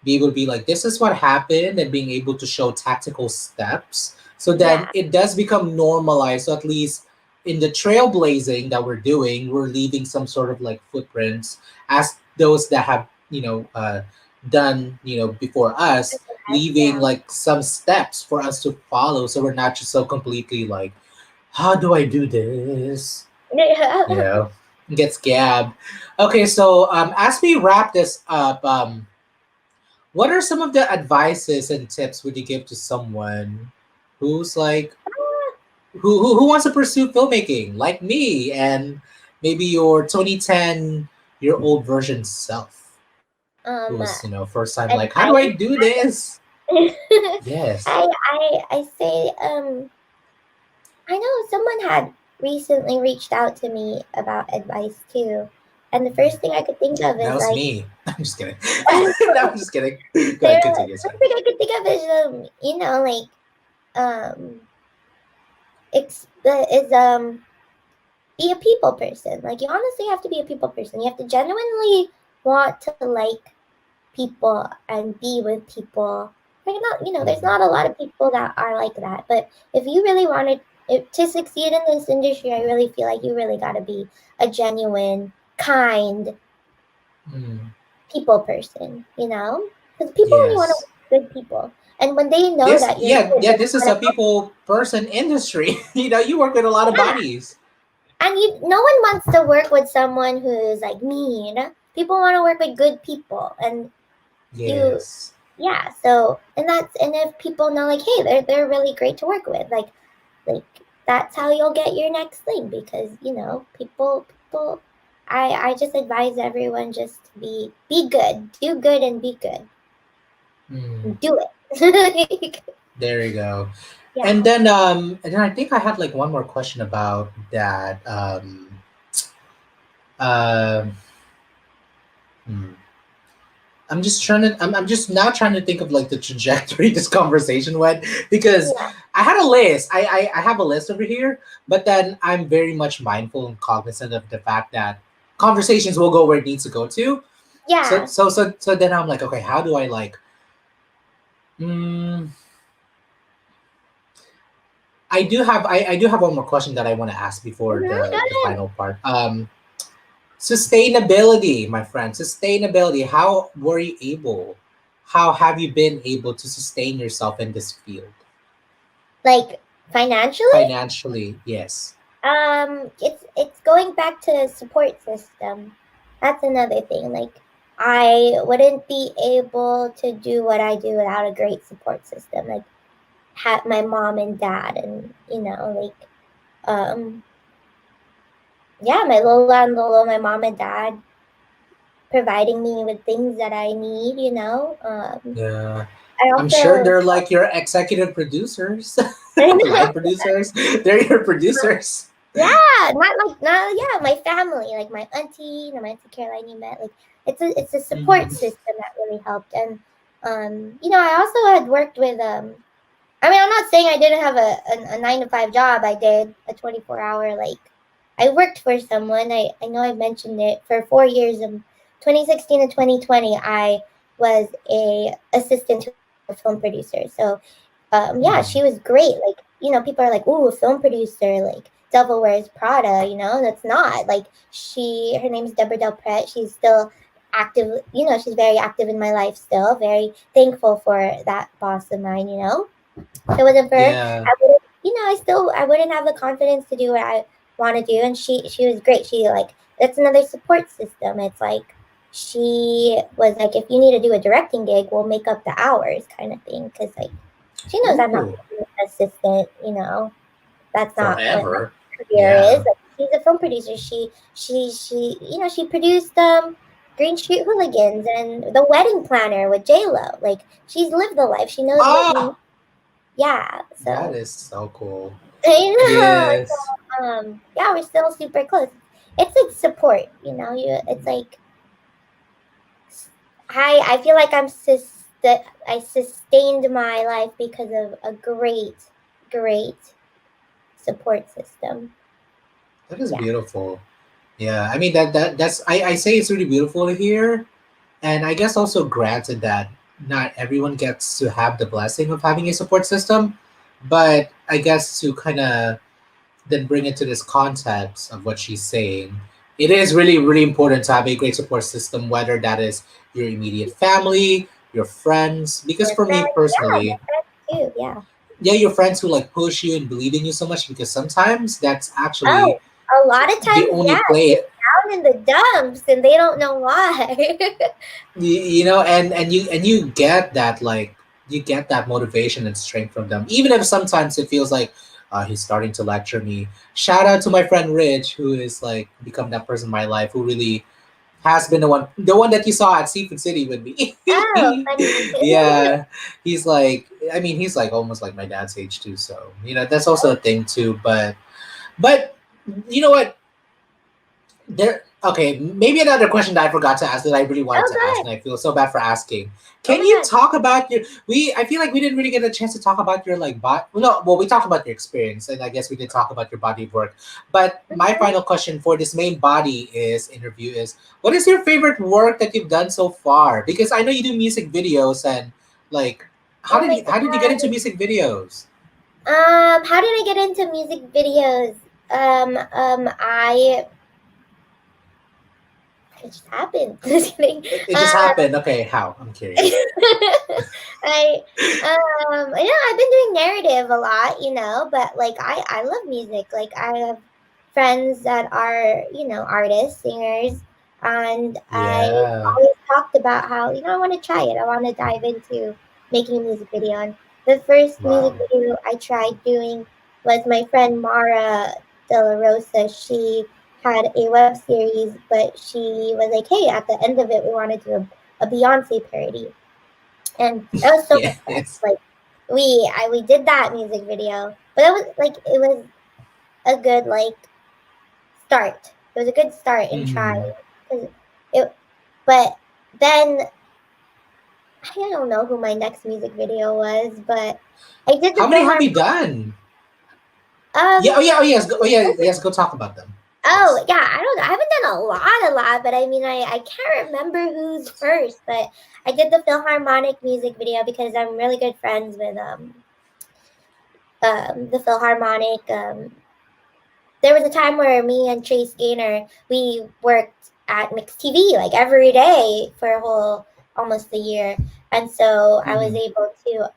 be able to be like, this is what happened, and being able to show tactical steps, so then Yeah. it does become normalized. So at least in the trailblazing that we're doing, we're leaving some sort of like footprints as those that have, done, before us, leaving Yeah. like some steps for us to follow, so we're not just so completely like, how do I do this, you Yeah. know get scabbed. Okay, so as we wrap this up, what are some of the advices and tips would you give to someone who's like, who wants to pursue filmmaking like me, and maybe your 2010 year old version self, who um, was, first time like, how do I advice. do this? Yes. I say I know someone had recently reached out to me about advice too, and the first thing I could think of That is was like, me. I'm just kidding. No, I'm just kidding. Go ahead, continue. Sorry. first thing I could think of is like is be a people person. Like you honestly have to be a people person. You have to genuinely want to like people and be with people. Like not, there's Mhm. not a lot of people that are like that. But if you really wanted to succeed in this industry, I really feel like you really got to be a genuine, kind Mm. people person. Because people only want to Yes. work with good people, and when they know This, that you're yeah, good, yeah, they this is want a to help. people person industry. You work with a lot of Yeah, bodies. and no one wants to work with someone who's like mean. People want to work with good people, and you Yes. yeah. So and if people know like, hey, they're really great to work with, like that's how you'll get your next thing, because people. I just advise everyone just to be good, do good, and be good. Mm. Do it. There you go. Yeah. And then I think I had like one more question about that. Um, hmm. I'm just now trying to think of like the trajectory this conversation went, because Yeah. I had a list. I have a list over here, but then I'm very much mindful and cognizant of the fact that conversations will go where it needs to go to. So Yeah. so so so then I'm like, okay, how do I like, mm, I do have one more question that I want to ask before Go the ahead. final part. Sustainability, my friend. Sustainability. How have you been able to sustain yourself in this field? Like financially, Financially, yes. it's going back to support system. That's another thing. Like I wouldn't be able to do what I do without a great support system. Like had my mom and dad, and um yeah, my Lola and Lolo, my mom and dad providing me with things that I need. Yeah. I I'm sure also they're like your executive producers, I know. line producers. They're your producers. Yeah, not yeah, my family, like my auntie, my auntie Caroline you met, like it's a support Mhm. system that really helped. And I also had worked with I mean, I'm not saying I didn't have a 9 to 5 job. I did a 24 hour, like I worked for someone. I know I mentioned it for 4 years, 2016 to 2020. I was a assistant to a film producer. So yeah, she was Mhm. great. Like, people are like, "Ooh, a film producer, like Devil Wears Prada." That's not like her name's Deborah Del Pret. She's still active. She's very active in my life still. Very thankful for that boss of mine. If it wasn't for her, Yeah. I wouldn't. I wouldn't have the confidence to do what I want to do. And she was great. She like that's another support system. It's like. she was like, if you need to do a directing gig, we'll make up the hours, kind of thing. Because like she knows I'm not Ooh, gonna be an assistant, you know. That's not what my forever. career is. Yeah. Like, she's a film producer. She you know, she produced Green Street Hooligans and The Wedding Planner with J Lo. Like she's lived the life. She knows what you. Ah, Yeah. that So is so cool. I know. Yes. Yeah, we're still super close. It's like support, you know. You, it's like I feel like I sustained my life because of a great support system. That is Yeah. beautiful. Yeah, I mean that's I say it's really beautiful to hear, and I guess also granted that not everyone gets to have the blessing of having a support system, but I guess to kind of then bring it to this context of what she's saying, it is really important to have a great support system, whether that is your immediate family, your friends. Because Your for me friends, yeah, my personally, friends too, yeah. yeah, your friends who like push you and believe in you so much, because sometimes that's actually Oh, a lot of the times, only yeah, play. they're down in the dumps and they don't know why. You know, and you get that, like, you get that motivation and strength from them, even if sometimes it feels like he's starting to lecture me. Shout out to my friend Rich, who is like become that person in my life who really has been the one that you saw at Seafood City with me. Oh, funny. Yeah, he's like, I mean, he's like almost like my dad's age too, so you know that's also a thing too. But you know what, there, okay, maybe another question that I forgot to ask that I really wanted Oh, to ask, good. and I feel so bad for asking. Oh Can my you god. talk about your? I feel like we didn't really get a chance to talk about your like body. Well, we talked about your experience, and I guess we did talk about your body of work. But my Mhm. final question for this main body is interview is: what is your favorite work that you've done so far? Because I know you do music videos, and like, Oh my how did you get into god. music videos? How did I get into music videos? I it just happened. Just kidding. It just happened. Okay, how? I'm curious. I yeah, I've been doing narrative a lot, you know, but like I love music. Like I have friends that are, you know, artists, singers, and I Yeah. always talked about how, you know, I want to try it. I want to dive into making a music video. And the first music Wow. video I tried doing was my friend Mara De La Rosa. She had a web series, but she was like, "Hey, at the end of it, we want to do a Beyonce parody." And that was so much fun. Yes. Like we did that music video, but it was a good like start. It was a good start in Hmm. trying. 'Cause it, but then I don't know who my next music video was, but I did the How many have Philharmonic. you done? Yeah. Um, Oh yeah. Oh yes. Oh yeah. Yes. Go talk about them. oh Yes. yeah, I don't know. I haven't done a lot, but I mean, I can't remember who's first, but I did the Philharmonic music video because I'm really good friends with the Philharmonic. There was a time where me and Trace Gaynor we worked at MyxTV like every day for a whole almost a year, and so I was Hmm. able to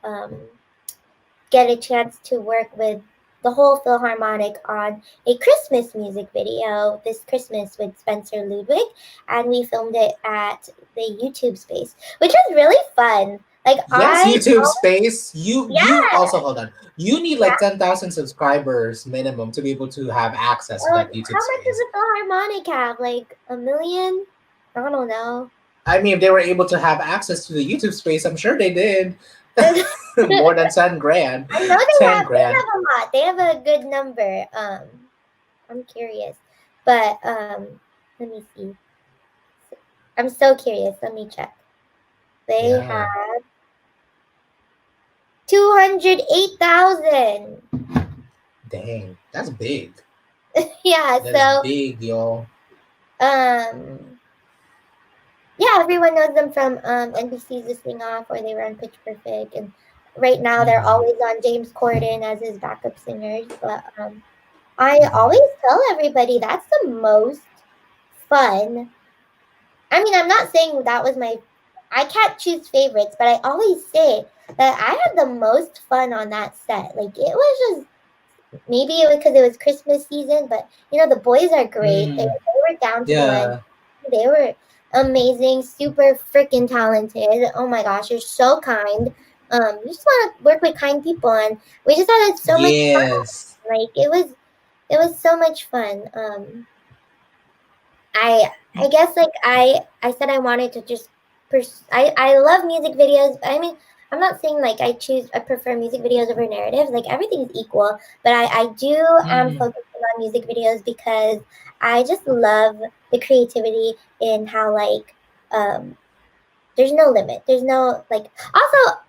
get a chance to work with the whole Philharmonic on a Christmas music video this Christmas with Spencer Ludwig, and we filmed it at the YouTube space, which was really fun. Like Yes. YouTube space. You yeah, also hold on. You need yeah. like 10,000 subscribers minimum to be able to have access to that YouTube How much does space. a Philharmonic have? Like a million? I don't know. I mean, if they were able to have access to the YouTube space, I'm sure they did. I More than 10 grand. know 10 they grand. have a lot. They have a good number. I'm curious, but let me see. I'm so curious. Let me check. They Yeah. have 208,000. Dang. That's big. Yeah. That is So big, y'all. um yeah, everyone knows them from NBC's The Sing Off, or they were on Pitch Perfect, and right now they're Hmm. always on James Corden as his backup singers. But I Hmm. always tell everybody that's the most fun. I mean, I'm not saying that was my. I can't choose favorites, but I always say that I had the most fun on that set. Like it was just maybe it was because it was Christmas season, but you know the boys are great. They Mm. were down to one. Yeah. They were. amazing, super freaking talented. Oh my gosh, you're so kind. You just want to work with kind people, and we just had so much fun. Yes. Like it was so much fun. I guess like I said I wanted to just I love music videos. I mean, I'm not saying like I prefer music videos over narratives. Like everything is equal, but I do am Mhm. focusing on music videos because I just love the creativity in how like um there's no limit. There's no like also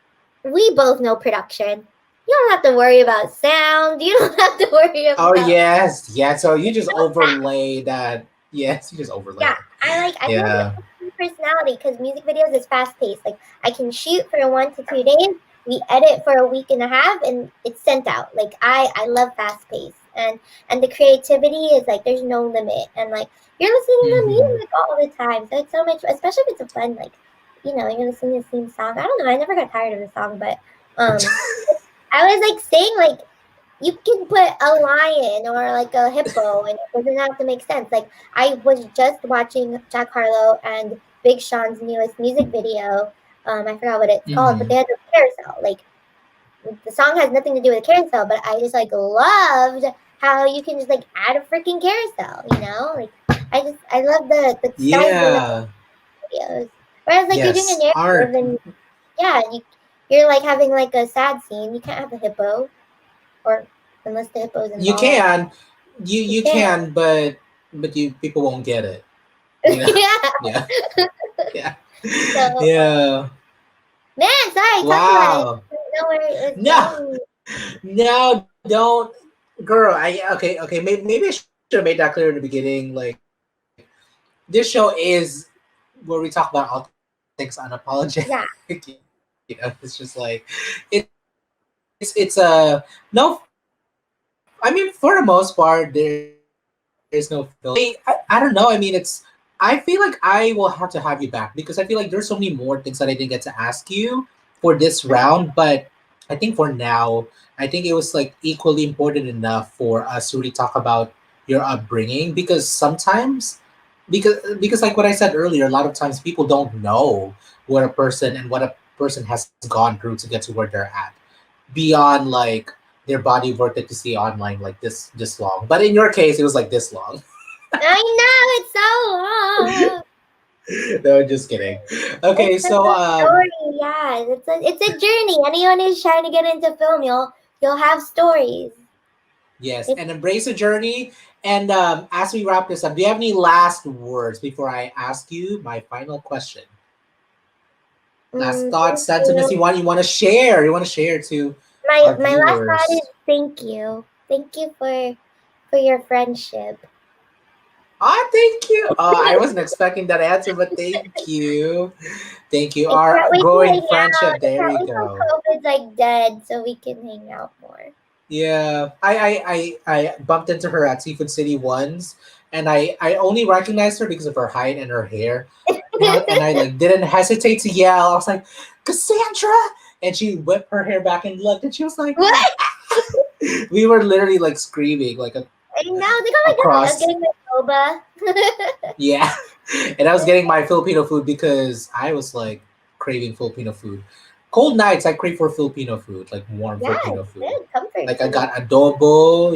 we both know production. You don't have to worry about sound. You don't have to worry Oh about yes, yeah. So you just no fact. overlay that. Yes, you just overlay Yeah, it. I feel like Yeah. it's my personality because music videos is fast paced. Like I can shoot for 1 to 2 days, we edit for a week and a half, and it's sent out. Like I love fast pace and the creativity is like there's no limit and like you're listening to Hmm. music all the time, so it's so much. Especially if it's a fun like you're listening to the same song. I don't know. I never got tired of the song, but um, I was like saying like you can put a lion or like a hippo and it doesn't have to make sense. Like I was just watching Jack Harlow and Big Sean's newest music video. I forgot what it's called, but Hmm. they had a carousel. Like the song has nothing to do with a carousel, but I just like loved how you can just like add a freaking carousel, Like I love the sky's the limit Yeah. videos. Whereas like you're doing a Yes. narrative Art. and yeah, you're like having like a sad scene. You can't have a hippo or unless the hippo's You involved. can. You You you can. can, but you people won't get it. You know. Yeah. Yeah. Yeah. So, Yeah. man, sorry, talk about it. Wow. I don't know where it was No. going. No. Don't. Girl. I. Okay. Okay. Maybe I should have made that clear in the beginning. Like this show is where we talk about all things unapologetic. You know, Yeah. it's just like it's no. I mean, for the most part, there is no filter. I don't know. I mean, I feel like I will have to have you back because I feel like there's so many more things that I didn't get to ask you for this round. But I think for now, I think it was like equally important enough for us to really talk about your upbringing because sometimes because like what I said earlier, a lot of times people don't know what a person and what a person has gone through to get to where they're at beyond like their body of work that you see online like this long. But in your case, it was like this long. I know it's so long. No, just kidding. Okay, It's such so a story. Yeah, it's a journey. Anyone who's trying to get into film, you'll have stories. yes, It's and embrace the journey. And as we wrap this up, do you have any last words before I ask you my final question? Last thoughts, thank sentiments you. you want to share? You want to share to My our my last thought is viewers? thank you. Thank you for your friendship. Ah, thank you. I wasn't expecting that answer, but thank you. Thank you. I can't Our wait to growing hang out. friendship. I There can't you wait till go. COVID's like dead so we can hang out more. Yeah, I bumped into her at Seafood City once, and I only recognized her because of her height and her hair, and I like didn't hesitate to yell. I was like, Cassandra, and she whipped her hair back and looked, and she was like, What? we were literally like screaming like I know. Like, oh my god, I was across. getting my boba. Yeah, and I was getting my Filipino food because I was like craving Filipino food. Cold nights, I crave for Filipino food, like warm Yeah, Filipino it's food. good. Comfort Like I food. got adobo.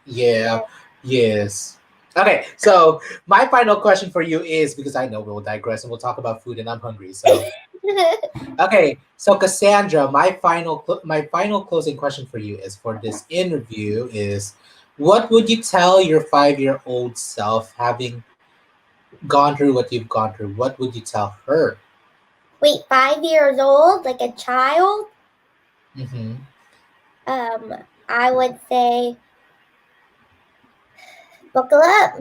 Yeah, Yeah. yes. Okay, so my final question for you is because I know we'll digress and we'll talk about food and I'm hungry. So okay, so Cassandra, my final closing question for you is for this interview is, what would you tell your 5-year-old self having gone through what you've gone through? What would you tell her? Wait, 5 years old, like a child? Mm-hmm. Um, I would say buckle up.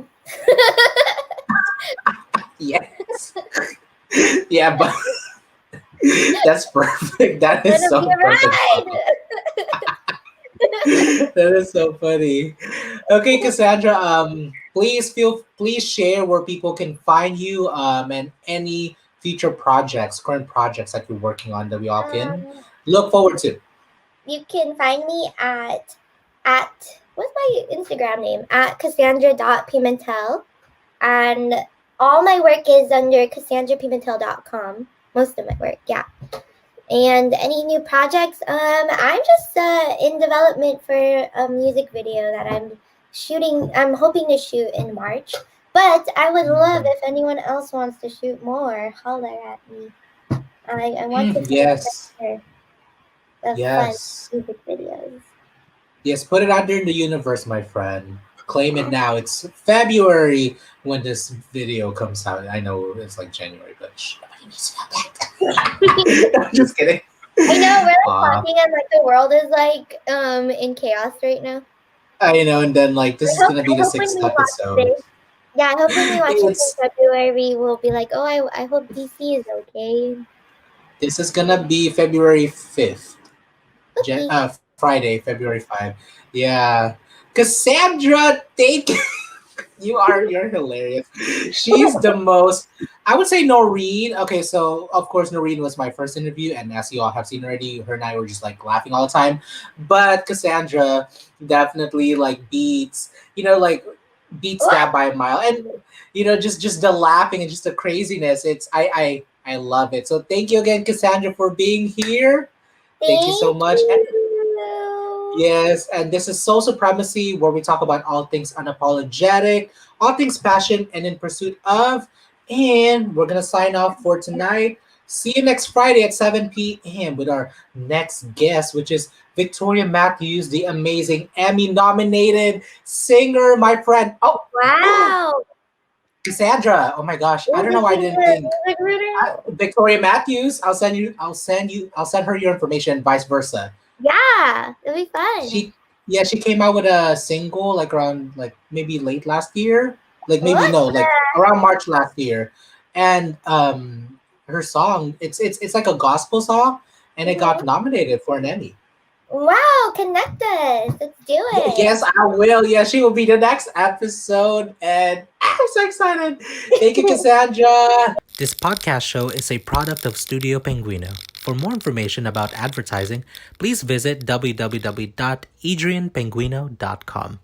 Yes. Yeah, but that's perfect. That It's is gonna be so a perfect. ride. That is so funny. Okay, Cassandra, please share where people can find you and any future projects, current projects that you're working on that we all can um, look forward to. you can find me at what's my Instagram name? At Cassandra.Pimentel. And all my work is under CassandraPimentel.com. Most of my work, yeah. And any new projects? I'm just in development for a music video that I'm shooting. I'm hoping to shoot in March. But I would love if anyone else wants to shoot more, holler at me. I want to see Yes. the fun Yes. music videos. Yes, put it out there in the universe, my friend. Claim it now. It's February when this video comes out. I know it's like January, but nobody needs to know that. I'm just kidding. I know we're Aw, talking and the world is in chaos right now. I know, and then like this is gonna be I the hope when sixth we watch episode. this, yeah, I hope when we watch this in It's February, we'll be like, oh, I hope DC is okay. This is gonna be February 5th. Okay. Friday, February 5th. Yeah. Cassandra, thank you're hilarious. She's the most I would say Noreen. Okay, so of course Noreen was my first interview, and as you all have seen already, her and I were just like laughing all the time. But Cassandra definitely like beats that by a mile. And just the laughing and just the craziness. I love it. So thank you again, Cassandra, for being here. Thank you so Thank much. And you. yes, and this is Soul Supremacy, where we talk about all things unapologetic, all things passion and in pursuit of. And we're going to sign off for tonight. See you next Friday at 7 p.m. with our next guest, which is Victoria Matthews, the amazing Emmy nominated singer, my friend. Oh, Wow. Cassandra. Oh my gosh. I don't know why I didn't think. Victoria Matthews, I'll send her your information, vice versa. Yeah, it'll be fun. She came out with a single like around like maybe late last year, like maybe What? no, like around March last year, and her song it's like a gospel song, and it got nominated for an Emmy. Wow, connect us. Let's do it. Yes, I will. Yeah, she will be the next episode, and I'm so excited. Thank you, Cassandra. This podcast show is a product of Studio Penguino. For more information about advertising, please visit www.edrianpenguino.com.